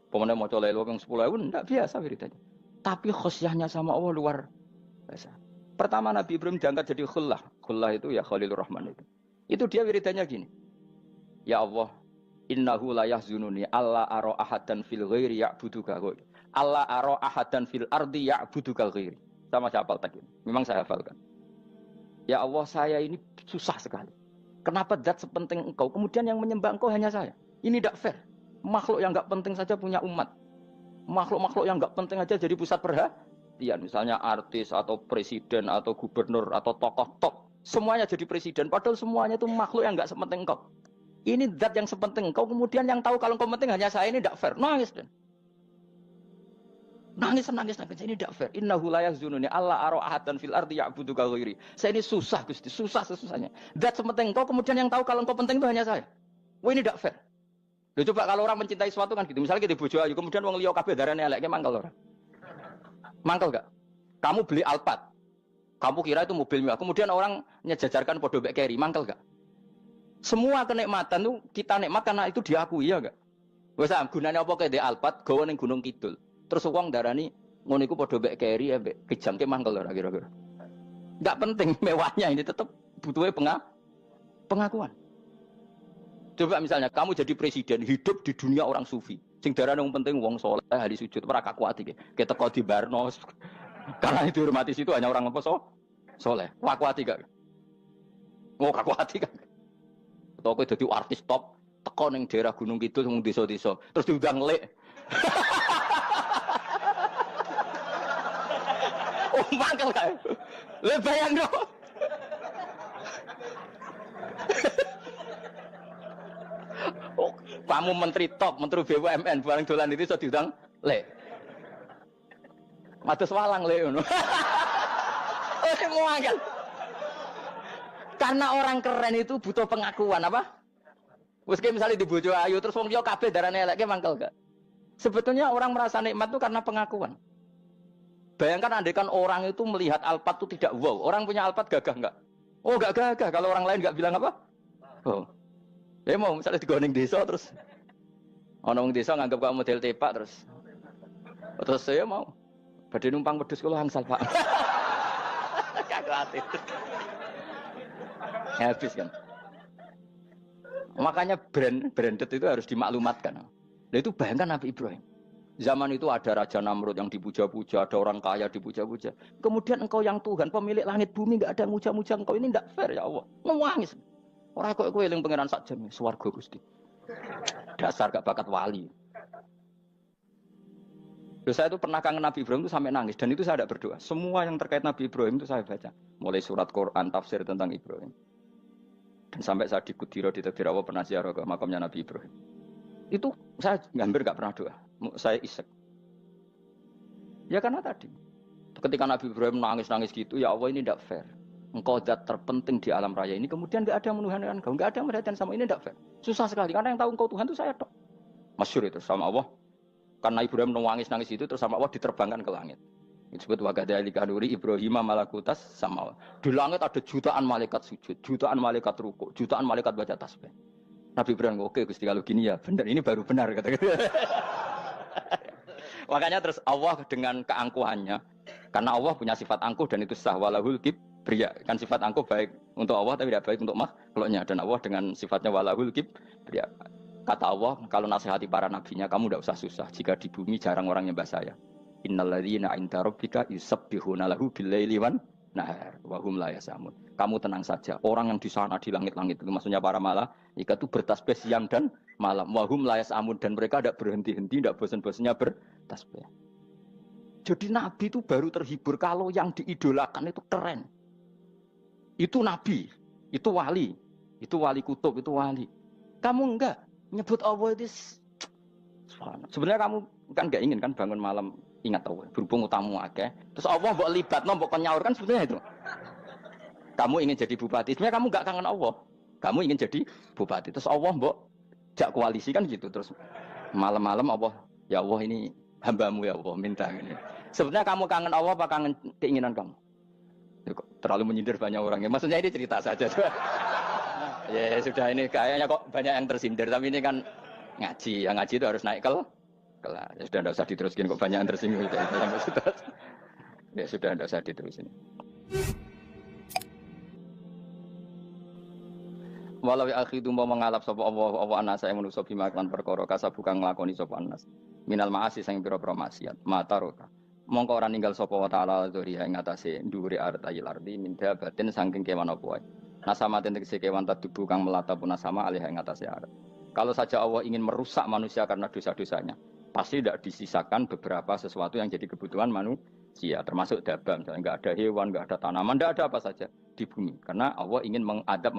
Pemene maca lelo yang 10.000 ndak biasa wiridannya. Tapi khosyahnya sama Allah luar biasa. Pertama Nabi Ibrahim diangkat jadi khullah. Khullah itu ya Khalilur Rahman itu. Itu dia wiridannya gini. Ya Allah, innahu la yahzununi alla ara ahadan fil ghairi ya'buduka ghairi. Alla ara ahadan fil ardi ya'buduka ghairi. Sama saya hafal tadi. Memang saya hafalkan. Ya Allah, saya ini susah sekali. Kenapa zat sepenting engkau, kemudian yang menyembah engkau hanya saya? Ini tidak fair. Makhluk yang enggak penting saja punya umat. Makhluk-makhluk yang enggak penting aja jadi pusat perhatian. Misalnya artis atau presiden atau gubernur atau tokoh top. Semuanya jadi presiden. Padahal semuanya itu makhluk yang enggak sepenting engkau. Ini zat yang sepenting engkau, kemudian yang tahu kalau engkau penting hanya saya, ini tidak fair. Nangis dan nangis. Ini tidak fair. Innahu la yahzununi alla ara ahadan fil ardi ya'buduka ghairi. Saya ini susah Gusti, susah sesusahnya. Zat sepenting engkau, kemudian yang tahu kalau engkau penting itu hanya saya. Wah ini tidak fair. Loh, coba kalau orang mencintai sesuatu kan gitu. Misalnya kita bojo ayu, kemudian wong liya kabeh darane elek, mangkel ora? Mangkel enggak? Kamu beli Alphard. Kamu kira itu mobil mewah. Kemudian orang nyejajarkan podo mek keri, mangkel enggak? Semua kenikmatan itu kita nikmat karena itu diakui ya enggak? Wes gunane apa kae di Alphard gawe ning Gunung Kidul. Terus wong darani ngono iku padha mek keri ambek kejangke mangkel ora kira-kira. Enggak penting mewahnya ini tetap butuhnya pengakuan. Coba misalnya kamu jadi presiden hidup di dunia orang sufi. Sing darane wong penting wong saleh ahli sujud ora kakuati iki. Keteko di Barno. Karena itu dihormati situ hanya orang apa saleh. Kakuati gak? Oh kakuati kan. Atau kowe dadi artis top, teko ning daerah Gunung Kidul wong desa-desa, terus diundang lek. Oh, mangkel kae. Le bayangno. Oh, kamu menteri top, menteri BUMN bareng dolan itu iso diundang lek. Matus walang lek ngono. Oh, mangkel. Karena orang keren itu butuh pengakuan apa? Wes misalnya di bojo ayu terus wong liya kabeh darane eleke mangkel gak? Sebetulnya orang merasa nikmat itu karena pengakuan. Bayangkan andekan orang itu melihat Alphard itu tidak wow. Orang punya Alphard gagah enggak? Oh enggak gagah. Kalau orang lain enggak bilang apa? Oh. Ya mau misalnya digoning desa terus ana wong desa nganggap kamu model tepak terus saya mau badhe numpang wedhus kula angsal Pak. Kagak ati. Habis kan. Makanya branded itu harus dimaklumatkan. Nah itu bayangkan Nabi Ibrahim. Zaman itu ada Raja Namrud yang dipuja-puja, ada orang kaya dipuja-puja. Kemudian engkau yang Tuhan, pemilik langit bumi, enggak ada muja-muja engkau. Ini enggak fair ya Allah. Nangis. Orang kok kowe eling pangeran sak jam, swarga Gusti. Dasar gak bakat wali. Terus saya itu pernah kangen Nabi Ibrahim itu sampai nangis dan itu saya tidak berdoa. Semua yang terkait Nabi Ibrahim itu saya baca, mulai surat Quran, tafsir tentang Ibrahim. Dan sampai saya di Kudiro di Tadbir Allah pernah ziarah ke makamnya Nabi Ibrahim. Itu saya hampir nggak pernah doa. Saya isek. Ya karena tadi, ketika Nabi Ibrahim nangis-nangis gitu, ya Allah ini tidak fair. Engkau zat terpenting di alam raya ini, kemudian nggak ada yang menuhankan engkau, nggak ada yang merhatikan sama ini tidak fair. Susah sekali karena yang tahu engkau Tuhan itu saya tok. Masyhur itu sama Allah. Karena Ibrahim nangis-nangis itu terus sama Allah diterbangkan ke langit. Disebut wagadhalika nuri Ibrahim malakutas sama. Di langit ada jutaan malaikat sujud, jutaan malaikat rukuk, jutaan malaikat baca tasbih. Nabi Ibrahim oke Gusti kalau gini ya benar, ini baru benar kata-kata. Makanya terus Allah dengan keangkuhannya, karena Allah punya sifat angkuh dan itu sah walahul kibriya. Kan sifat angkuh baik untuk Allah tapi tidak baik untuk makhluknya, dan Allah dengan sifatnya walahul kibriya. Kata Allah, kalau nasihati para nabinya, kamu tidak usah susah. Jika di bumi jarang orang nyembah saya. Innalladzina 'inda rabbika yusabbihuna lahu bil-laili wan nahar wa hum la yasamun. Kamu tenang saja. Orang yang di sana di langit-langit itu maksudnya para malaikat itu bertasbih siang dan malam. Wa hum la yasamun, dan mereka tidak berhenti-henti, tidak bosan-bosannya bertasbih. Jadi nabi itu baru terhibur kalau yang diidolakan itu keren. Itu nabi, itu wali kutub, itu wali. Kamu enggak nyebut Allah itu sebenarnya kamu kan enggak ingin kan bangun malam ingat Allah berhubung utamu akeh terus Allah mbok libatno mbok nyaur kan sebetulnya itu kamu ingin jadi bupati sebenarnya kamu enggak kangen Allah kamu ingin jadi bupati terus Allah mbok jak koalisi kan gitu terus malam-malam Allah Ya Allah ini hambamu ya Allah minta ini. Sebenarnya kamu kangen Allah apa kangen keinginan kamu? Ya, terlalu menyindir banyak orang ya. Maksudnya ini cerita saja. Ya sudah ini kayaknya kok banyak yang tersindir tapi ini kan ngaji. Yang ngaji itu harus naik kelas. Ya sudah tidak usah diteruskin kok banyak yang tersinggung. Ya sudah tidak usah diterusin. Walau akhidu mau mengalap sapa Allah anas saya manusa bima kan perkara kasab bukan nglakoni sapa anas. Minal ma'asi sing pira-pira maksiat. Mataroka. Mongko ora ninggal sapa wa taala dzuri ing atase dhuwure artayil ardi min dabatin saking kewan apa wae. Nasama tegese kewan tadubu kang melata pun nasama alih ing atase arat. Kalau saja Allah ingin merusak manusia karena dosa-dosanya, pasti tidak disisakan beberapa sesuatu yang jadi kebutuhan manusia, termasuk dabam, misalnya nggak ada hewan, nggak ada tanaman, nggak ada apa saja di bumi, karena Allah ingin mengadab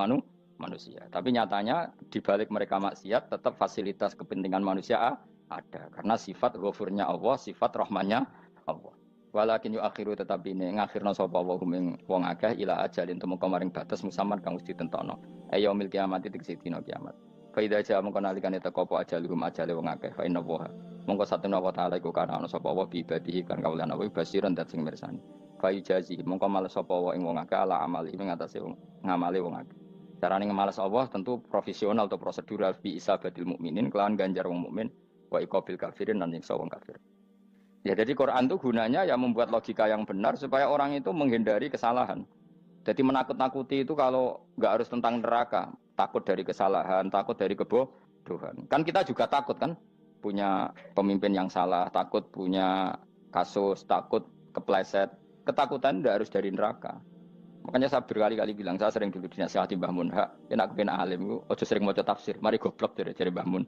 manusia. Tapi nyatanya di balik mereka maksiat, tetap fasilitas kepentingan manusia ada, karena sifat ghafurnya Allah, sifat rahmannya Allah. Walakin akhiru tetapi ini ngakhirna sapa wa hum wong akeh ila ajalin temu kamaring batas musamman kang wis ditentokno. Ayo mil kiamat tegese dina kiamat. Faida aja mengko nalikane teko apa ajalum ajale wong akeh fa inna wa. Mongko satuna wa taala iku kana ana sapa wa bi ibadihi kan kaulan wa basiran dat sing mirsani. Fa jazi mongko males sapa wa ing wong akeh ala amali ing atase wong ngamale wong akeh. Carane ngemales Allah tentu profesional atau prosedural bi isabatil mukminin kelawan ganjar wong mukmin wa iqabil kafirin lan nyiksa wong kafir. Ya jadi Quran itu gunanya ya membuat logika yang benar supaya orang itu menghindari kesalahan. Jadi menakut-nakuti itu kalau nggak harus tentang neraka, takut dari kesalahan, takut dari kebodohan. Kan kita juga takut kan punya pemimpin yang salah, takut punya kasus, takut kepleset. Ketakutan tidak harus dari neraka. Makanya saya berkali-kali bilang, saya sering dulu dinasihati Mbah Mun, enak kena alim, ojo sering maca tafsir, mari goblok dari Mbah Mun.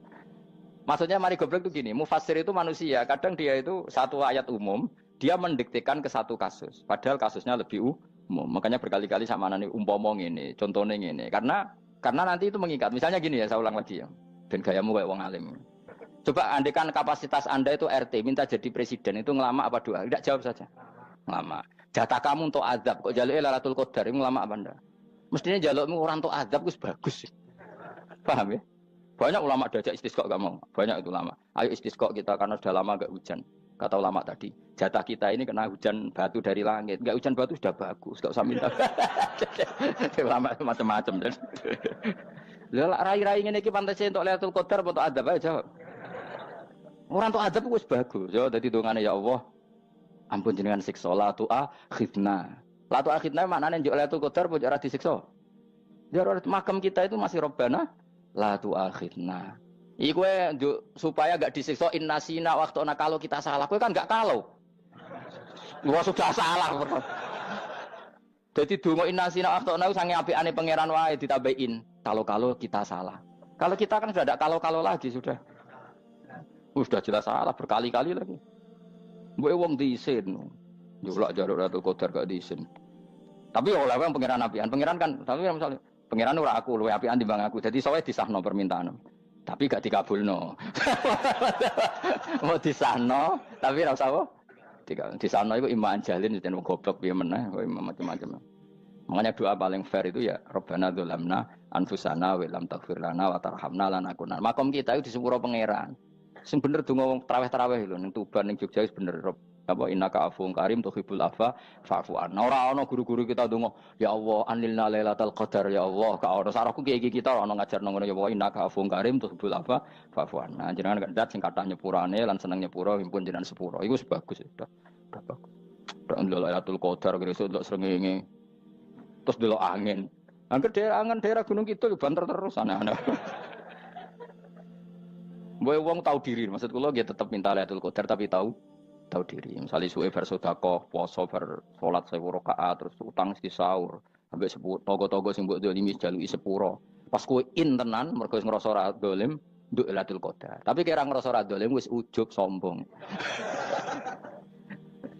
Maksudnya mari goblok itu gini, mufassir itu manusia, kadang dia itu satu ayat umum, dia mendiktekan ke satu kasus, padahal kasusnya lebih umum. Makanya berkali-kali sama nani umpomong ini, contohnya ini, karena nanti itu mengikat. Misalnya gini ya, saya ulang lagi ya, ben gayamu kayak wong alim. Coba andekan kapasitas Anda itu RT, minta jadi presiden, itu ngelama apa doa? Tidak jawab saja. Ngelama. Jatah kamu untuk azab, kok jaluk Lailatul Qadar, ngelama apa Anda? Mestinya jalukmu orang untuk azab itu bagus. Paham ya? Banyak ulama diajak istisqa gak mau. Banyak itu ulama. Ayo istisqa kita karena sudah lama gak hujan. Kata ulama tadi, jatah kita ini kena hujan batu dari langit. Gak hujan batu sudah bagus, gak usah minta. Ulama macam-macam. Lah rai-rai ngene iki pantes entuk Lailatul Qadar apa entuk adab aja. Orang entuk adab wis bagus. Ya dadi dongane ya Allah. Ampun jenengan siksa la tu akhidna. La tu akhidna maknane njuk Lailatul Qadar apa ora disiksa. Ya makam kita itu masih Rabbana la tu akhirna. Iku supaya gak disiksa innasina waktu kalau kita salah. Kowe kan gak kalau. Wah sudah salah. Jadi donga innasina waktu sange apikane pangeran wae ditambahin. Kalau kita salah. Kalau kita kan sudah ada kalau lagi sudah. Sudah jelas salah berkali-kali lagi. Mbok wong diisin. Njulak jaruk Lailatul Qadar gak diisin. Tapi oleh wong pangeran apian. Pangeran kan tapi misalnya pengiran ora aku luwe apian timbang aku. Jadi sowe disahno permintaan. Tapi gak dikabulno. Mau disahno tapi ora usah apa? Disahno iku iman jalin yen goblok piye meneh kok macam-macam. Makanya doa paling fair itu ya Rabbana dzalamna anfusana wa lam taghfir lana wa tarhamna lanakunanna. Makom kita itu di sepuro pangeran. Sing bener donga wong tarawih lho ning Tuban ning Jogja wis bener apa innaka afuwun karim tuhibbul afwa fa'fu anna. Ora ana guru-guru kita donga, ya Allah anilna lailatul qadar ya Allah. Ka ora sarahku kiye kita ora ana ngajarno ngono ya Allah innaka afuwun karim tuhibbul afwa fa'fu anna. Jenengan kandat sing kathah nyepurane lan seneng nyepuro impun jenengan sepuro. Iku wis bagus sudah. Udah bagus. Ora lailatul qadar kira-kira delok srengenge. Terus delok angin. Angger daerah Gunung Kidul banter terus aneh-aneh. Mbok wong tahu diri, maksud kula nggih tetep minta Lailatul Qadar tapi tahu diri. Misalnya suwe bar sedekah, poso bar salat 1000 rakaat terus utang mesti sahur. Ambek togo-togo sing mbok dolimi jaluki sepuro. Pas kowe tenan mergo wis ngrasa ora dolim, nduk Lailatul Qadar. Tapi kira ngrasa ora dolim wis ujug sombong.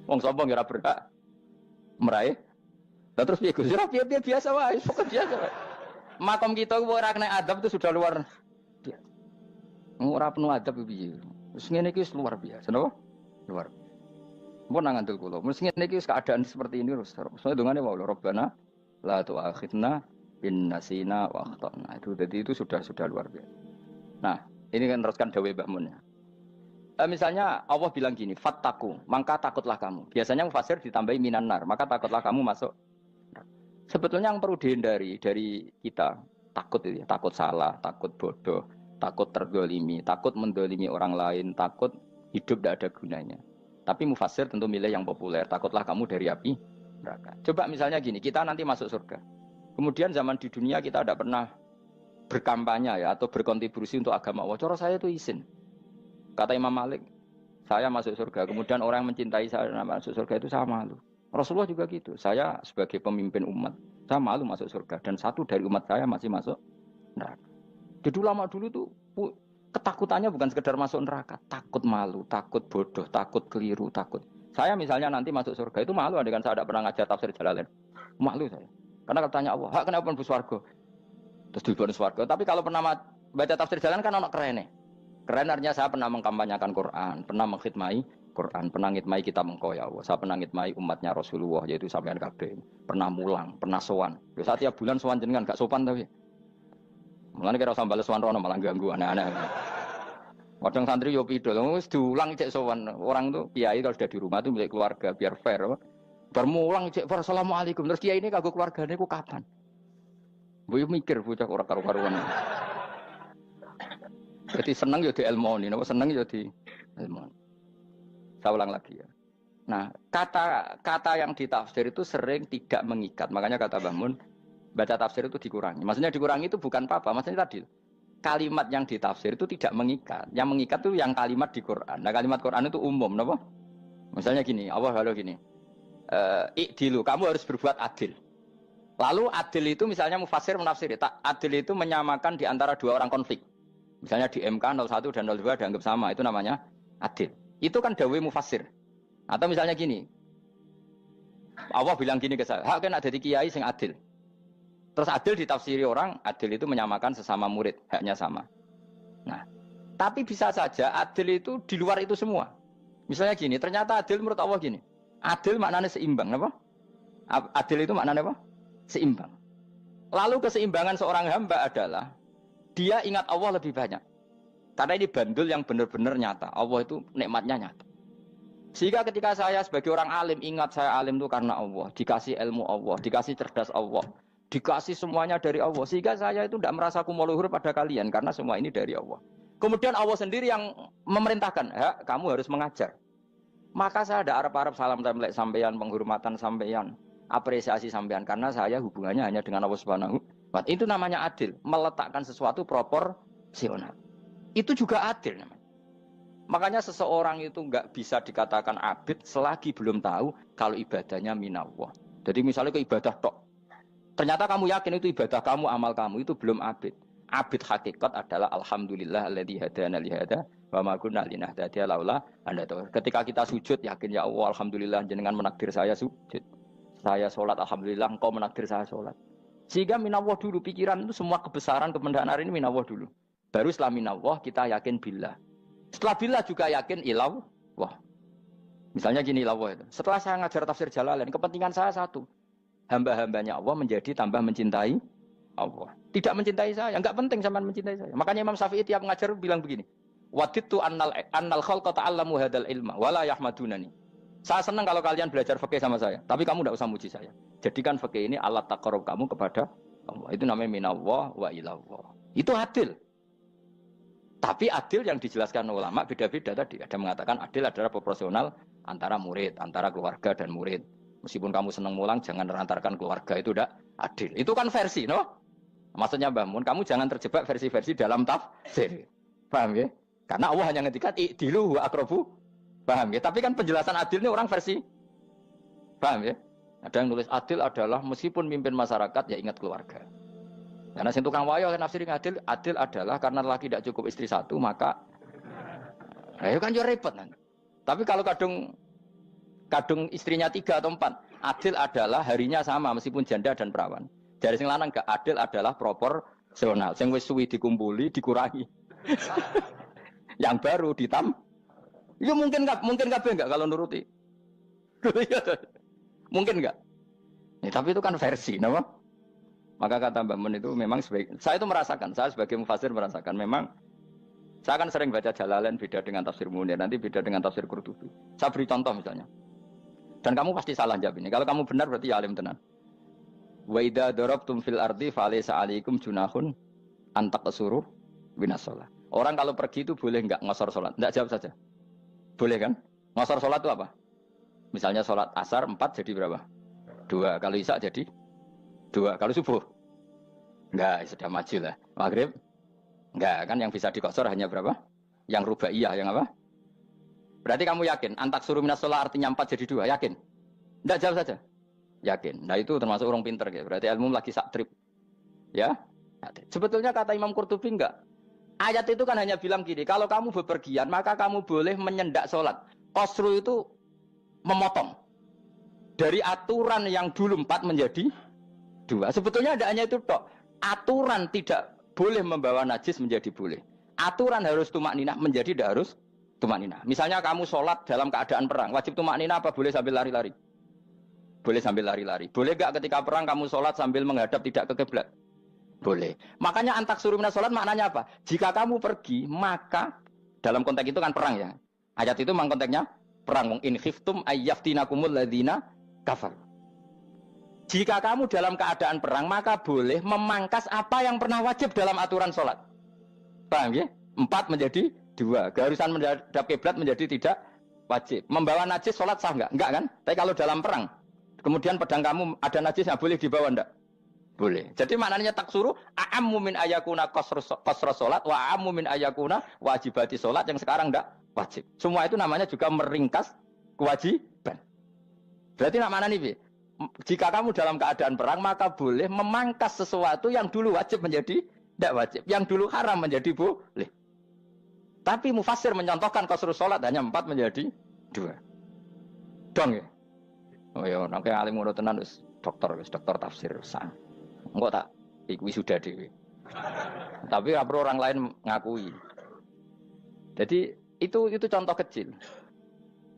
Wong sombong ora berhak meraih. Lah terus piye Gus? Ora piye biasa wae, pokok biasa wae. Makom kita ora kena adab itu sudah luar biasa. Ora penuh adab piye. Wis ngene iki luar biasa, napa? Luar. Mun nang ngandel kula. Wis ngene iki keadaan seperti ini terus. Soale dongane wae Rabbana la tu'akhidna in nasina wa akhtana. Itu jadi itu sudah luar biasa. Nah, ini kan teruskan dawuh Mbah Mun ya. Misalnya Allah bilang gini, fattaku, maka takutlah kamu. Biasanya mufasir ditambahi minan nar, maka takutlah kamu masuk. Sebetulnya yang perlu dihindari dari kita, takut itu ya, takut salah, takut bodoh, takut terdolimi, takut mendolimi orang lain, takut hidup tidak ada gunanya. Tapi mufasir tentu milih yang populer, takutlah kamu dari api neraka. Coba misalnya gini, kita nanti masuk surga. Kemudian zaman di dunia kita tidak pernah berkampanye ya atau berkontribusi untuk agama Allah. Cara saya itu izin. Kata Imam Malik, saya masuk surga. Kemudian orang yang mencintai saya masuk surga itu saya malu. Rasulullah juga gitu. Saya sebagai pemimpin umat, saya malu masuk surga. Dan satu dari umat saya masih masuk neraka. Jadi ulama dulu tuh ketakutannya bukan sekedar masuk neraka. Takut malu, takut bodoh, takut keliru, takut. Saya misalnya nanti masuk surga itu malu dengan saya tidak pernah ngajar tafsir Jalalain. Malu saya. Karena kalau tanya Allah, kenapa pun buswargo? Terus diberi swarga. Tapi kalau pernah baca tafsir Jalalain kan anak keren nih. Keren artinya saya pernah mengkampanyakan Quran, pernah mengkhidmai Quran, pernah ngitmai kitab engkau ya Allah. Saya pernah ngitmai umatnya Rasulullah, yaitu sampean kabeh. Pernah mulang, pernah sowan. Yo saat tiap bulan sowan jenengan gak sopan tapi. Mulane kira usah bales sowan rono malah ganggu aneh-aneh. Kadang santri yo pidol, wis diulang cek sowan. Orang tuh kiai kalau sudah di rumah tuh milik keluarga biar fair. Bermulang cek assalamualaikum. Terus kiai ini kagok keluargane ku kapan? Boyo mikir bocah ora karo-karuan. Jadi seneng ya di ilmoni, seneng ya di ilmoni. Saya ulang lagi ya. Nah, kata yang ditafsir itu sering tidak mengikat. Makanya kata Mbah Mun, baca tafsir itu dikurangi. Maksudnya dikurangi itu bukan apa-apa. Maksudnya tadi, kalimat yang ditafsir itu tidak mengikat. Yang mengikat itu yang kalimat di Quran. Nah, kalimat Quran itu umum, kenapa? Misalnya gini, Allah lalu gini, ikdilu, kamu harus berbuat adil. Lalu adil itu misalnya mufasir menafsir, adil itu menyamakan di antara dua orang konflik. Misalnya di MK 01 dan 02 dianggap sama, itu namanya adil. Itu kan dawai mufasir. Atau misalnya gini, Allah bilang gini ke saya, hak kan ada di kiai sing adil. Terus adil ditafsiri orang, adil itu menyamakan sesama murid, haknya sama. Nah, tapi bisa saja adil itu di luar itu semua. Misalnya gini, ternyata adil menurut Allah gini, adil maknanya seimbang, apa? Adil itu maknanya apa? Seimbang. Lalu keseimbangan seorang hamba adalah dia ingat Allah lebih banyak. Karena ini bandul yang benar-benar nyata. Allah itu nikmatnya nyata. Sehingga ketika saya sebagai orang alim, ingat saya alim itu karena Allah. Dikasih ilmu Allah, dikasih cerdas Allah. Dikasih semuanya dari Allah. Sehingga saya itu tidak merasa kumuluhur pada kalian. Karena semua ini dari Allah. Kemudian Allah sendiri yang memerintahkan, kamu harus mengajar. Maka saya ada Arab-Arab salam template sampeyan, penghormatan sampeyan, apresiasi sampeyan. Karena saya hubungannya hanya dengan Allah Subhanahu. Itu namanya adil, meletakkan sesuatu proporsional. Itu juga adil namanya. Makanya seseorang itu nggak bisa dikatakan abid selagi belum tahu kalau ibadahnya minallah. Jadi misalnya ke ibadah tok, ternyata kamu yakin itu ibadah kamu, amal kamu, itu belum abid. Abid hakikat adalah alhamdulillah alladzi hadana li hada wa ma kunna linahtadiya laula an hadana. Ketika kita sujud yakin ya Allah alhamdulillah jenengan menakdir saya sujud. Saya sholat alhamdulillah engkau menakdir saya sholat. Sehingga minallah dulu, pikiran itu semua kebesaran kemendahan ini minallah dulu. Baru setelah minallah kita yakin billah. Setelah billah juga yakin ilallah. Wah. Misalnya gini ilallah itu. Setelah saya ngajar tafsir Jalalain, kepentingan saya satu. Hamba-hambanya Allah menjadi tambah mencintai Allah. Tidak mencintai saya, enggak penting sama mencintai saya. Makanya Imam Syafi'i tiap ngajar bilang begini. Wadittu annal khalqa ta'allamu hadal ilma wala yahmadunani. Saya senang kalau kalian belajar fikih sama saya, tapi kamu tidak usah muji saya. Jadikan fikih ini alat taqarrub kamu kepada Allah. Itu namanya minallah wa ilallah. Itu adil. Tapi adil yang dijelaskan ulama beda-beda tadi. Ada mengatakan adil adalah proporsional antara murid, antara keluarga dan murid. Meskipun kamu senang mulang, jangan merantarkan keluarga, itu tidak adil. Itu kan versi, no? Maksudnya Mbah Mun, kamu jangan terjebak versi-versi dalam tafsir. Paham ya? Karena Allah hanya ngetikan i'dilu wa aqrabu. Paham ya? Tapi kan penjelasan adil ini orang versi. Paham ya? Ada yang nulis adil adalah meskipun mimpin masyarakat ya ingat keluarga. Karena sing tukang wayo kan nafsirin adil, adil adalah karena laki tidak cukup istri satu maka ayo kan yo repot nanti. Tapi kalau kadung istrinya 3 atau 4, adil adalah harinya sama meskipun janda dan perawan. Dari sing lanang gak adil adalah proporsional. Sing wis suwi dikumpuli dikurangi. Yang baru ya mungkin kabeh enggak kalau nuruti. Mungkin enggak. Ya, tapi itu kan versi, nama. Maka kata Mbak Mun itu memang saya itu merasakan, saya sebagai mufasir merasakan memang Saya kan sering baca Jalalain beda dengan tafsir Munir, nanti beda dengan tafsir Qurtubi. Saya beri contoh misalnya. Dan kamu pasti salah jawab ini. Kalau kamu benar berarti ya alim tenan. Wa idza darabtum fil ardi falaysa 'alaikum junahun an taqsuru minas shalah. Orang kalau pergi itu boleh enggak ngosor salat? Enggak, jawab saja. Boleh kan? Ngosor salat itu apa? Misalnya salat asar 4 jadi berapa? 2. Kalau isya jadi 2. Kalau subuh? Enggak, sudah maju lah. Maghrib? Enggak, kan yang bisa dikosor hanya berapa? Yang rubaiyah, yang apa? Berarti kamu yakin? Antak suruh minas sholat artinya 4 jadi 2, yakin? Enggak, jawab saja. Yakin. Nah itu termasuk orang pinter. Ya. Berarti ilmu lagi sak trip. Ya? Sebetulnya kata Imam Qurtubi enggak. Ayat itu kan hanya bilang gini, kalau kamu bepergian, maka kamu boleh menyendak sholat. Qasru itu memotong. Dari aturan yang dulu 4 menjadi 2. Sebetulnya tidak hanya itu, tok. Aturan tidak boleh membawa najis menjadi boleh. Aturan harus tumak ninah menjadi tidak harus tumak ninah. Misalnya kamu sholat dalam keadaan perang, wajib tumak ninah apa boleh sambil lari-lari? Boleh sambil lari-lari. Boleh gak ketika perang kamu sholat sambil menghadap tidak ke kiblat? Boleh. Makanya antak suruh minas sholat maknanya apa? Jika kamu pergi, maka dalam konteks itu kan perang ya. Ayat itu memang konteksnya perang. In khiftum ayyaftinakumul ladzina kafar. Jika kamu dalam keadaan perang, maka boleh memangkas apa yang pernah wajib dalam aturan sholat. Paham ya? 4 menjadi 2. Keharusan menghadap kiblat menjadi tidak wajib. Membawa najis sholat sah enggak? Enggak kan? Tapi kalau dalam perang, kemudian pedang kamu ada najisnya, boleh dibawa enggak? Boleh. Jadi maknanya taksuru, a'ammu min ayakuna qasra sholat, wa a'ammu min ayakuna wajibati sholat yang sekarang enggak wajib. Semua itu namanya juga meringkas kewajiban. Berarti nak mana nih, jika kamu dalam keadaan perang, maka boleh memangkas sesuatu yang dulu wajib menjadi tidak wajib. Yang dulu haram menjadi boleh. Tapi mufassir mencontohkan qasru sholat hanya 4 menjadi 2. Dong ya? Oh ya, nanti alim ngono tenan wis dokter tafsir sah. Engko tak iku sudah dhewe. Tapi perlu orang lain ngakui. Jadi itu contoh kecil.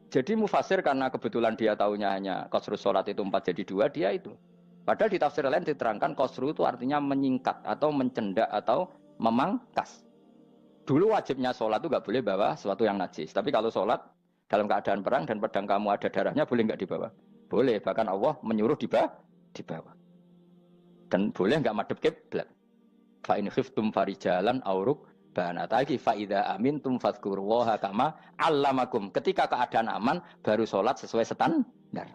Jadi mufassir karena kebetulan dia tahunya hanya qasru sholat itu 4 jadi 2, dia itu. Padahal di tafsir lain diterangkan qasru itu artinya menyingkat atau mencendak atau memangkas. Dulu wajibnya sholat itu nggak boleh bawa sesuatu yang najis. Tapi kalau sholat dalam keadaan perang dan pedang kamu ada darahnya, boleh nggak dibawa? Boleh. Bahkan Allah menyuruh dibawa. Dan boleh nggak madhep kiblat. Fa in khiftum farijalan auruk banataki fa idza amintum fadhkurullaha kama 'allamakum. Ketika keadaan aman baru sholat sesuai standar.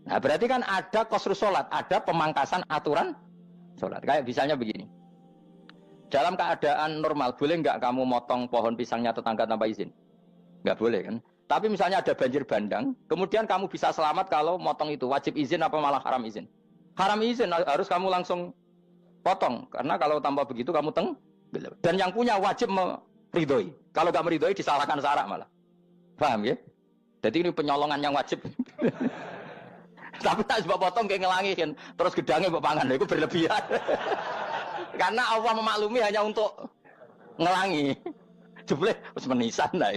Nah, berarti kan ada qasru sholat, ada pemangkasan aturan sholat. Kayak misalnya begini. Dalam keadaan normal, boleh nggak kamu motong pohon pisangnya tetangga tanpa izin? Nggak boleh kan? Tapi misalnya ada banjir bandang, kemudian kamu bisa selamat kalau motong itu. Wajib izin apa malah haram izin? Haram izin, harus kamu langsung potong. Karena kalau tanpa begitu kamu dan yang punya wajib meridhoi. Kalau nggak meridhoi disalahkan syarak malah. Paham ya? Jadi ini penyolongan yang wajib. Tapi tak sebab potong kayak ngelangi kan. Terus gedangnya mbok pangan, itu berlebihan. Karena Allah memaklumi hanya untuk ngelangi. Jebule wis menisan lah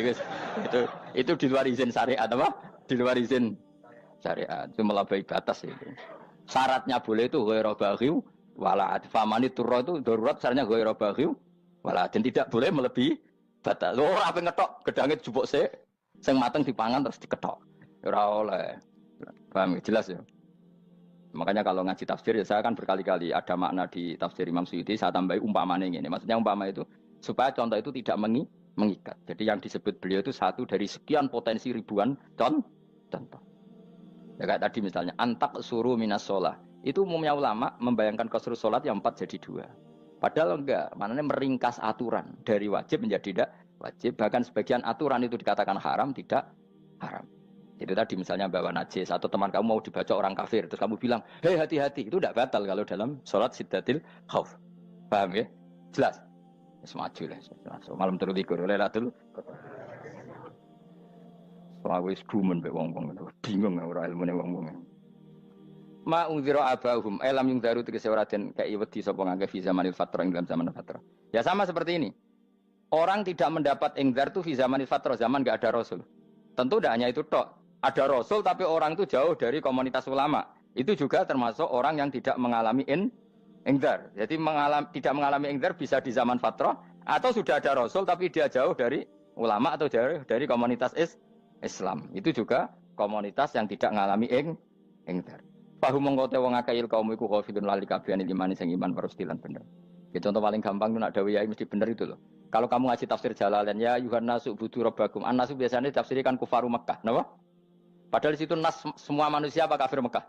itu di luar izin syariat apa? Di luar izin syariat. Itu melampaui batas itu. Syaratnya boleh itu ghairu baghiw wala famani turra itu darurat syaratnya ghairu baghiw wala dan tidak boleh melebihi batas. Ora ape ngetok gedange jupuk sik sing mateng dipangan terus diketok. Ora oleh. Paham jelas ya? Makanya kalau ngaji tafsir ya saya kan berkali-kali ada makna di tafsir Imam Suyuti saya tambahi umpamanya ini. Maksudnya umpama itu supaya contoh itu tidak mengikat. Jadi yang disebut beliau itu satu dari sekian potensi ribuan contoh. Ya kayak tadi misalnya antak suruh minas sholah. Itu umumnya ulama membayangkan qasru sholat yang 4 jadi 2. Padahal enggak, maknanya meringkas aturan dari wajib menjadi tidak wajib. Bahkan sebagian aturan itu dikatakan haram, tidak haram. Itu tadi misalnya bawa najis atau teman kamu mau dibaca orang kafir terus kamu bilang, hei hati-hati, itu tidak batal kalau dalam sholat siddatil khauf. Paham ya? Jelas? Semaju lah. Malam terus likur oleh Lailatul. Soale wis gumen mbek wong-wong itu. Bingung ora ilmune wong-wong. Ma ungzira abahum lam yungzaru tegese ora den kei wedi sapa ngangge fi zamanil fatrah ing dalam zaman fatrah. Ya sama seperti ini. Orang tidak mendapat ingzar itu fi zamanil fatrah, zaman enggak ada rasul. Tentu tidak hanya itu tok. Ada rasul tapi orang itu jauh dari komunitas ulama. Itu juga termasuk orang yang tidak mengalami Ingdar. Jadi tidak mengalami ingdar bisa di zaman fatrah atau sudah ada rasul tapi dia jauh dari ulama atau jauh dari komunitas Islam. Itu juga komunitas yang tidak mengalami ingdar. Fahum mengkote wong akeh kaum iku khafidun lali kabehane imane sing iman parustilan bener. Ya, contoh paling gampang itu nak dawuh yai mesti bener itu loh. Kalau kamu ngaji tafsir Jalalain ya Yuhannasu budu rabbakum. An-nasu biasanya ditafsirkan kufaru Mekah, napa? Padahal di situ nas semua manusia apa kafir Mekah?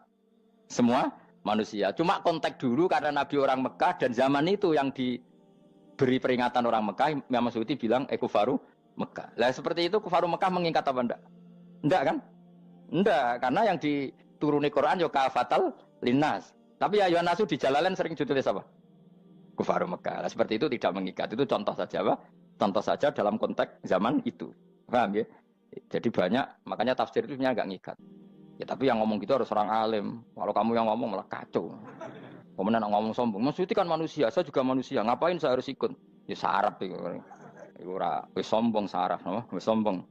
Semua manusia. Cuma konteks dulu karena Nabi orang Mekah dan zaman itu yang diberi peringatan orang Mekah, Imam Suyuti bilang kufaru Mekah. Lah seperti itu kufaru Mekah mengikat apa enggak? Enggak kan? Enggak, karena yang dituruni Quran yo kafatal linnas. Tapi ya Yuhannasu di Jalalain sering ditulis apa? Kufaru Mekah. Nah, seperti itu tidak mengikat. Itu contoh saja, Pak. Contoh saja dalam konteks zaman itu. Paham ya? Jadi banyak, makanya tafsir itu sebenarnya enggak ngikat. Ya tapi yang ngomong gitu harus orang alim. Kalau kamu yang ngomong malah kacau. Kemudian ngomong sombong. Maksudnya kan manusia, saya juga manusia. Ngapain saya harus ikut? Ya sarap itu. Iku ora wis sombong saraf, no? Wis sombong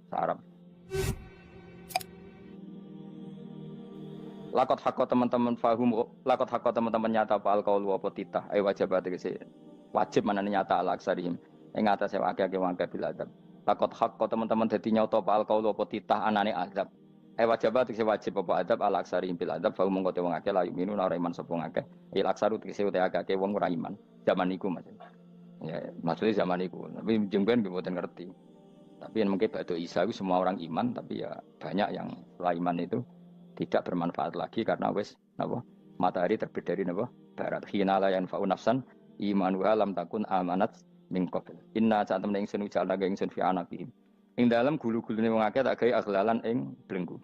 saraf. Lakot hakko teman-teman fahum, lakot hakko teman-teman nyata apa alkaul apa titah. Wajib tegese wajib manane nyata al aksarihim. Ing atase akeh-akeh wangke bil adab. Lakot hakko teman-teman dadi nyata apa alkaul apa titah anane azab. Wajib tegese wajib apa adab al aksarihim bil adab fa mongko te wong akeh la yuminu ora iman sapa akeh. Il aksaru tegese utek akeh wong ora iman. Zaman iku Mas. Ya, maksudnya zaman iku. Tapi jengben mboten ngerti. Tapi yang mungkin ba'da Isa itu semua orang iman, tapi ya banyak yang setelah iman itu tidak bermanfaat lagi karena wis napa matahari terbit dari napa barat khina la yanfa'u nafsan imanuha lam takun amanat min qabl inna saat temen ingsun ujalna ga ingsun fi anaqihim ing dalem gulu-gulune wong akeh tak gawe aghlalan ing blengku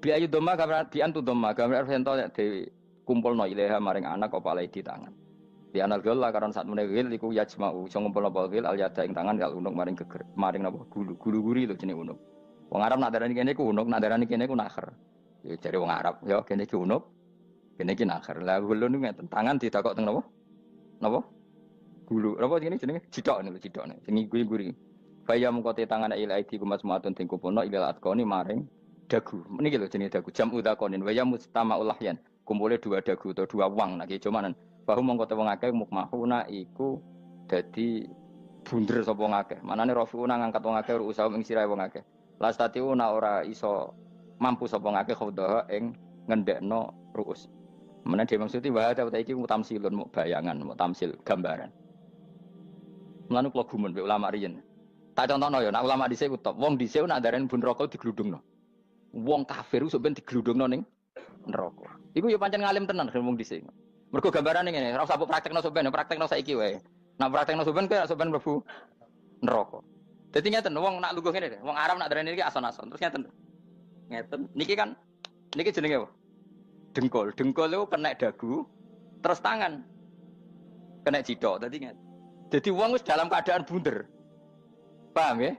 bi ayu doma gambar bi antu doma gambar sento de kumpulno ilaha maring anak apa alai di tangan di anal gol la karon saat meneh wil iku yajma'u iso ngumpulno wil al yada ing tangan kal unuk maring geger maring napa gulu-guri lho jenenge unuk wong Arab nak darani kene ku unuk nak darani kene ku nakher. Ya cari wong Arab, ya kene iki unuk, kene iki nakher. Lah gulu niku ngeten, tangan ditakok teng napa? Napa? Gulu. Napa jenenge jenenge? Cidok niku cidokne. Sing guri-guri. Faya mengkote tangan ila aidi kumasmatun ting kupono ila atkoni maring dagu. Niki lho jenenge dagu. Jam udzakonin waya mustamaul lahyan. Kumpule dua dagu atau dua wang nek cumanan. Bahu mengkote wong akeh mukmahuna iku dadi bunder sapa wong akeh. Manane rafiuna ngangkat wong akeh usaha ing sirahe wong akeh. Lastatiuna ora iso mampu sapa ngake khawdaha ing ngendekno ruus. Menawa dhewe maksudi wae ta iki mutamsilun mu bayangan, mu tamsil gambaran. Mulane kula gumun mbek ulama riyen. Tak contohno ya, nek ulama dhisik ku top. Wong dhisik nak darani bun neraka digludungno. Wong kafir sok ben digludungno ning neraka. Iku ya pancen ngalim tenan wong dhisik. Mergo gambarane ngene, ora usah praktekno sok ben, praktekno saiki wae. Nak praktekno sok ben kaya sok ben mlebu neraka. Dadi ngeten wong nak lungguh ngene, wong Arab nak darani iki ason-ason. Terus ngeten. Ngeten. Niki kan niki jenenge apa? Dengkul. Dengkul itu kena dagu, terus tangan kena cidok. Tadi ngeten. Jadi wong wis dalam keadaan bunder. Paham ya?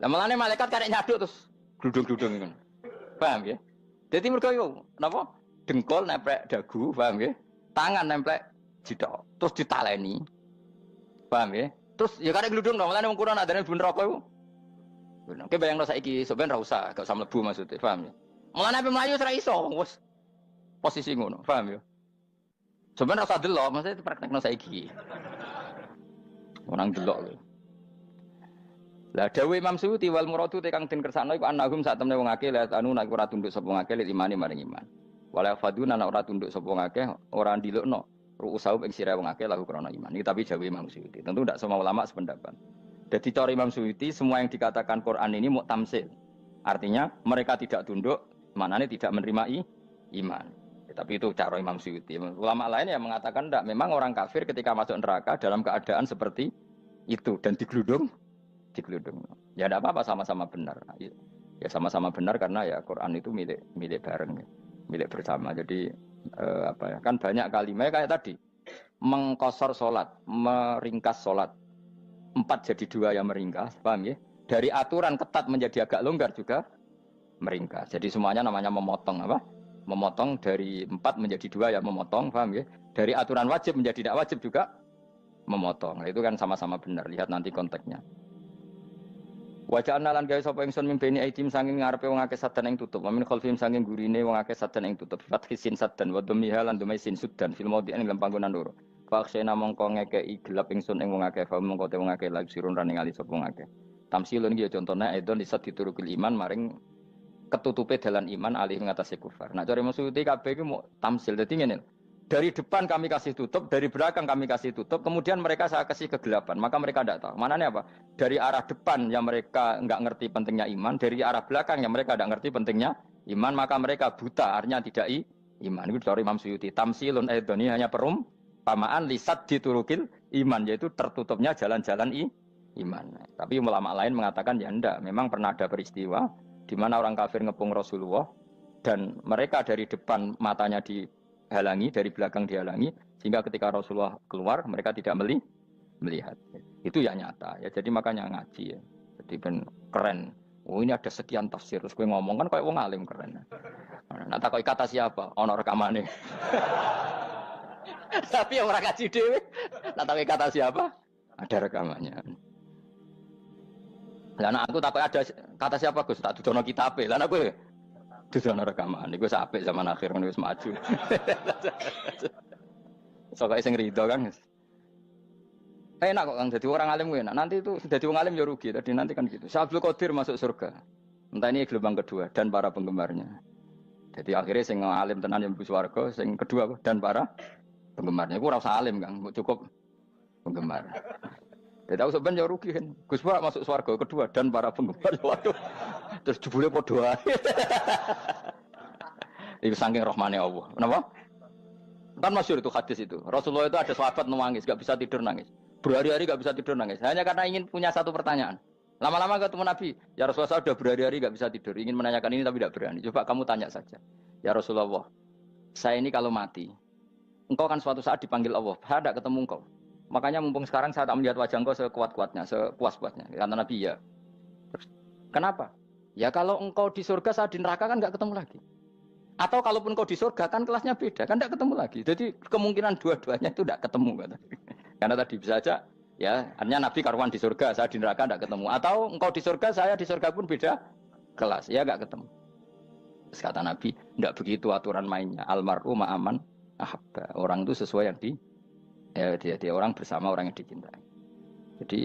Lah malane malaikat karek nyaduk terus gludung-gludung ngono. Paham ya? Jadi mergo yo napa? Dengkul nempel dagu, paham ya? Tangan nempel cidok, terus ditaleni. Paham ya? Terus ya karek gludung dong, malane wong kurang adane bunder apa iku? Oke bayangno saiki sampean ra usah, gak usah mlebu maksudnya, paham ya? Mulane ape mlayu ora iso, wis posisi ngono, paham ya? Sampeyan ra usah delok, maksudnya praktekno saiki. Orang delok lho. Lah dawuh Imam Suyuti wal muradu te kang den kersakno iku annahum sak temne wong akeh la anu nek ora tunduk sapa wong akeh imani maring iman. Wala faduna nek ora tunduk sapa wong akeh ora ndilukno ru'usau ing sira wong akeh lahu krana iman. Iki tapi dawuh Imam Suyuti. Tentu tidak semua ulama sependapat. Jadi cara Imam Suyuti semua yang dikatakan Quran ini mau tamsil. Artinya mereka tidak tunduk, maknanya tidak menerima iman. Tapi itu cara Imam Suyuti. Ulama lain yang mengatakan tidak. Memang orang kafir ketika masuk neraka dalam keadaan seperti itu dan digeludung. Ya tidak apa-apa sama-sama benar. Ya sama-sama benar karena ya Quran itu milik bareng, milik bersama. Jadi kan banyak kalimat kayak tadi mengkosor sholat, meringkas sholat. 4 jadi 2 yang meringkas, paham ya? Dari aturan ketat menjadi agak longgar juga meringkas. Jadi semuanya namanya memotong apa? Memotong dari 4 menjadi 2 yang memotong, paham ya? Dari aturan wajib menjadi tidak wajib juga memotong. Nah, itu kan sama-sama benar. Lihat nanti konteksnya. Wajah analan gawe sapa ingsun mimpeni aidim sanging ngarepe wong akeh sadan ing tutup. Wamin khalfim sanging gurine wong akeh sadan ing tutup. Fathisin sadan wa dhamiha lan dhami sin sudan fil maudhi'in ing panggonan loro. Faksena mongko ngekeki gelap ingsun ing wong akeh fa mongko te wong akeh lagi sirun rane ngali sapa wong akeh. Tamsilun iki contone edon disat diturukil iman maring ketutupe dalan iman alih ngatasi kufar. Nah cara maksudnya kabeh iki mau tamsil. Dadi ngene. Dari depan kami kasih tutup, dari belakang kami kasih tutup, kemudian mereka saya kasih kegelapan. Maka mereka tidak tahu. Mananya apa? Dari arah depan yang mereka enggak ngerti pentingnya iman, dari arah belakang yang mereka enggak ngerti pentingnya iman, maka mereka buta, artinya tidak iman. Itu dari Imam Suyuti. Tamsilun edoni hanya perumpamaan lisat diturukil iman, yaitu tertutupnya jalan-jalan iman. Tapi ulama lain mengatakan ya enggak. Memang pernah ada peristiwa di mana orang kafir ngepung Rasulullah dan mereka dari depan matanya dihalangi, dari belakang dihalangi, sehingga ketika Rasulullah keluar mereka tidak melihat. Itu ya nyata ya. Jadi makanya ngaji ya. Jadi ben keren. Oh ini ada sekian tafsir. Terus gue ngomong kan kayak wong alim keren. Nah tak kata siapa? Ono rekamane. Tapi yang orang ngaji dhewe. Nah tak kata siapa? Ada rekamannya. Lah aku takut ada kata siapa Gus? Tak dudono kitabe. Lah aku dudono rekaman. Iku apik zaman akhir kan wis maju. Soale sing rido kan. Enak kok Kang jadi orang alim enak. Nanti itu jadi orang alim ya rugi. Tadi nanti kan gitu. Syabdul Qadir masuk surga. Entah ini gelombang kedua dan para penggemarnya. Jadi akhirnya sing alim tenan yang mlebu swarga, sing kedua dan para penggemarnya. Iku ora usah alim Kang, cukup penggemar. Dia tahu sebenarnya rugi kan. Gus Pak masuk swarga kedua dan para penggemar. Waduh. Terus jebule padha ae. Itu saking rahmane Allah. Kenapa? Kan masyhur itu hadis itu. Rasulullah itu ada sahabat nangis, enggak bisa tidur nangis. Berhari-hari enggak bisa tidur nangis. Hanya karena ingin punya satu pertanyaan. Lama-lama ketemu Nabi, ya Rasulullah saya sudah berhari-hari enggak bisa tidur, ingin menanyakan ini tapi tidak berani. Coba kamu tanya saja. Ya Rasulullah, saya ini kalau mati, engkau kan suatu saat dipanggil Allah. Saya tidak ketemu engkau. Makanya mumpung sekarang saya tak melihat wajah engkau sekuat-kuatnya, sepuas-puasnya. Kata Nabi ya. Terus, kenapa? Ya kalau engkau di surga, saya di neraka kan enggak ketemu lagi. Atau kalaupun engkau di surga kan kelasnya beda, kan enggak ketemu lagi. Jadi kemungkinan dua-duanya itu enggak ketemu. Kata. Karena tadi bisa saja, ya artinya Nabi karuan di surga, saya di neraka enggak ketemu. Atau engkau di surga, saya di surga pun beda kelas, ya enggak ketemu. Terus kata Nabi, enggak begitu aturan mainnya. Almar'u ma'aman ahabba. Orang itu sesuai yang dia orang bersama orang yang dicintai. Jadi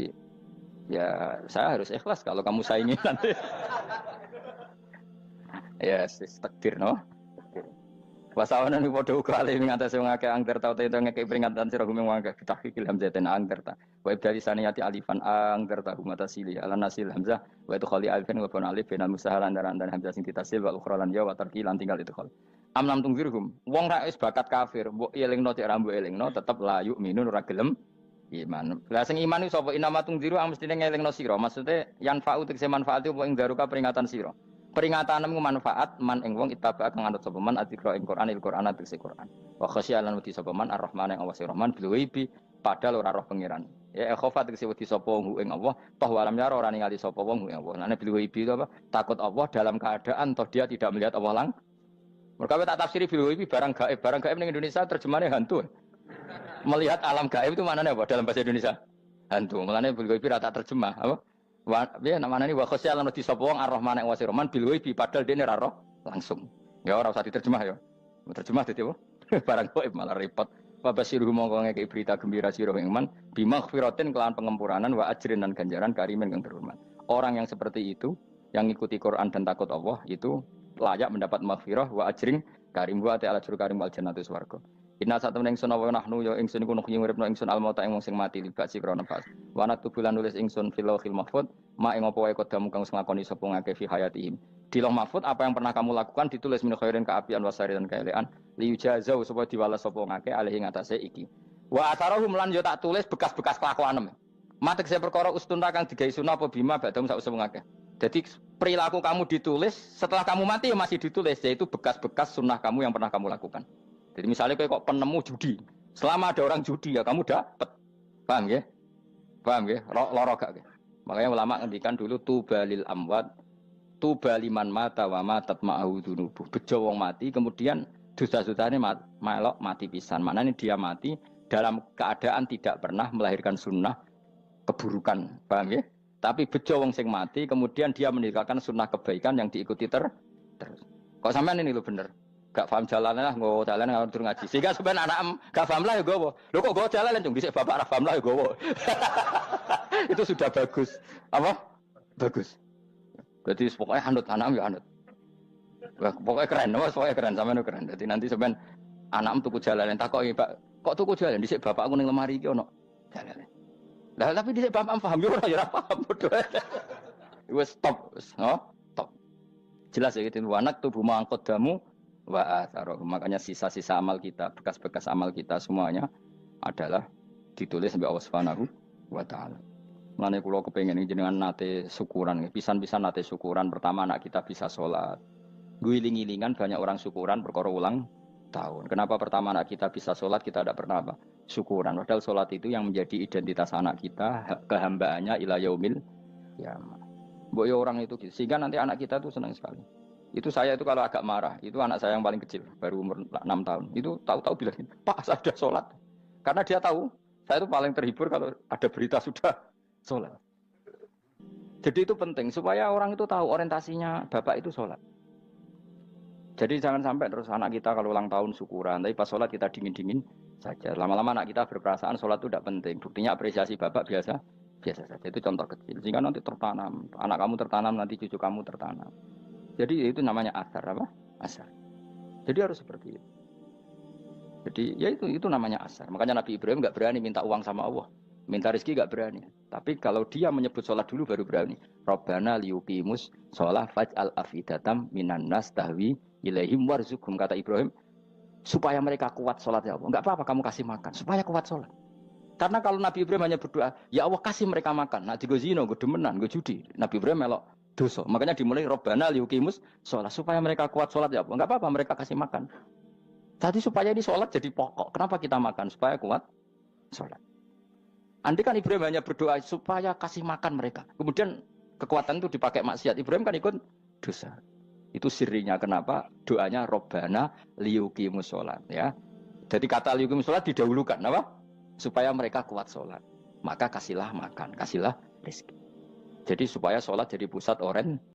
ya saya harus ikhlas kalau kamu saingi nanti. Ya takdir no. Wasawana ni padha uga ali ngatasi wong akeh angger tau te ngekek peringatan sira gumeng wong akeh tahqiqil hamzatain angger ta. Wa ibdali saniyati alifan angger ta humata sili ala nasil hamzah wa itu khali alifan wa pun alif binal musahalan dan hamzah sing ditasil wa ukhra lan ya wa tarqi lan tinggal itu khol. Amlam tungfirhum wong ra wis bakat kafir mbok elingno cek rambu elingno tetep layu minun ora gelem iman. Lah sing iman iku sapa inama tungziru ang mestine ngelingno sira. Maksude yan fa'u tegese manfaat apa ing daruka peringatan sira. Peringatanmu manfaat man ing wong ittaba kang anut sapa man atikra ing Qur'anil Qur'an tegese Qur'an. Wa khasyalan wedi sapa man ar-rahman ing Allah Rahman bil ghaibi padahal ora roh pangeran. Ya khofa tegese wedi sapa wong ing Allah toh walam yara ora ningali sapa wong ing Allah. Lan bil ghaibi itu apa? Takut Allah dalam keadaan toh dia tidak melihat Allah lang. Mereka tak tafsiri bil ghaibi barang gaib ning Indonesia terjemahnya hantu. Melihat alam gaib itu maknanya apa dalam bahasa Indonesia? Hantu. Maknanya bil ghaibi rata terjemah apa? Ya namanya ini wa khosyalan di sapa wong ar-rahman ing wasirman bil ghaibi padahal dene ora roh langsung. Ya ora usah diterjemah ya. Terjemah dadi apa? Barang gaib malah repot. Wa basiruhu mongko ngeke berita gembira sira ing man bimaghfiratin kelawan pengemuranan wa ajrin dan ganjaran karimin kang terhormat. Orang yang seperti itu yang ngikuti Quran dan takut Allah itu layak mendapat maghfirah wa ajrin karim wa ta'ala jur karim wal jannatu swarga. Inna satamna ingsun wa nahnu ya ingsun iku nuhyi uripna ingsun almauta ing wong sing mati libak sikra nafas. Wa naktubulan nulis ingsun fil lauhil mahfuz ma ing apa wae kodamu kang nglakoni sapa ngake fi hayatihim. Di lauh mahfuz apa yang pernah kamu lakukan ditulis min khairin kaapian wasari dan kaelean li yujazau supaya diwales sapa ngake alih ing atase iki. Wa atharahum lan yo tak tulis bekas-bekas kelakuanem. Matek saya perkara ustun kang digawe sunah apa bima badam sak usum ngake. Jadi perilaku kamu ditulis setelah kamu mati ya masih ditulis yaitu bekas-bekas sunnah kamu yang pernah kamu lakukan. Jadi misalnya kok penemu judi, selama ada orang judi ya kamu dapat, paham ya? Paham ya? Loro gak? Makanya ulama ngendikan dulu tubalil amwat, tubaliman mata wa matat ma'ahu dunubuh. Bejo wong mati, kemudian dosa-dosanya melok mati pisan. Maknanya dia mati dalam keadaan tidak pernah melahirkan sunnah keburukan, paham ya? Tapi bejo wong sing mati, kemudian dia meninggalkan sunnah kebaikan yang diikuti terus. Kok sampean ini lho bener. Gak paham jalan lah, nggo jalan ngatur ngaji. Sehingga sampean anak gak paham lah ya gowo. Lho kok gowo jalan cung dhisik bapak ra paham lah ya gowo. Itu sudah bagus. Apa? Bagus. Berarti pokoknya anut anak ya anut. Wah, pokoknya keren, pokoknya keren sampean keren. Jadi nanti sampean anak tuku jalanan takoki, Pak, kok tuku jalan dhisik bapakku ning lemari iki ono jalanan. Lah tapi dhisik bapak paham yo ora ya paham bodoh. Wes stop, stop. Jelas ya gitu, anak tubuh mangkot damu wa atharoh. Makanya sisa-sisa amal kita, bekas-bekas amal kita semuanya adalah ditulis sampai Allah Subhanahu wa taala. Mulane kula kepengin jenengan nate syukuran, pisan-pisan nate syukuran. Pertama anak kita bisa sholat. Guling-gilingan banyak orang syukuran perkara ulang tahun. Kenapa pertama anak kita bisa sholat, kita tidak pernah apa? Syukuran. Padahal sholat itu yang menjadi identitas anak kita, kehambaannya ila yaumil qiyamah. Mbok ya orang itu gitu. Sehingga nanti anak kita tuh senang sekali. Itu saya itu kalau agak marah, itu anak saya yang paling kecil, baru umur 6 tahun. Itu tahu-tahu bilang, "Pak, saya sudah sholat." Karena dia tahu, saya itu paling terhibur kalau ada berita sudah sholat. Jadi itu penting, supaya orang itu tahu orientasinya bapak itu sholat. Jadi jangan sampai terus anak kita kalau ulang tahun syukuran, tapi pas sholat kita dingin-dingin saja. Lama-lama anak kita berperasaan sholat itu tidak penting. Buktinya apresiasi bapak biasa saja. Itu contoh kecil. Sehingga nanti tertanam, anak kamu tertanam, nanti cucu kamu tertanam. Jadi itu namanya asar apa? Asar. Jadi harus seperti itu. Jadi ya itu namanya asar. Makanya Nabi Ibrahim nggak berani minta uang sama Allah, minta rezeki nggak berani. Tapi kalau dia menyebut sholat dulu baru berani. Rabbana liyuqimus sholah faj'al afidatam minan nas tahwi ilaihim warzuqhum, kata Ibrahim, supaya mereka kuat sholat ya Allah. Nggak apa-apa kamu kasih makan, supaya kuat sholat. Karena kalau Nabi Ibrahim hanya berdoa, ya Allah kasih mereka makan. Nah, gue zino, gue demenan, gue judi. Nabi Ibrahim melok dosa. Makanya dimulai Rabbana liyuqimus sholat, supaya mereka kuat sholat ya Allah. Nggak apa-apa mereka kasih makan. Tadi supaya ini sholat jadi pokok. Kenapa kita makan? Supaya kuat sholat. Andai kan Ibrahim hanya berdoa supaya kasih makan mereka. Kemudian kekuatan itu dipakai maksiat. Ibrahim kan ikut dosa. Itu sirinya kenapa doanya Robbana liyuqimus sholat ya. Jadi kata liyuqimus sholat didahulukan apa? Supaya mereka kuat sholat. Maka kasihlah makan, kasihlah rezeki. Jadi supaya sholat jadi pusat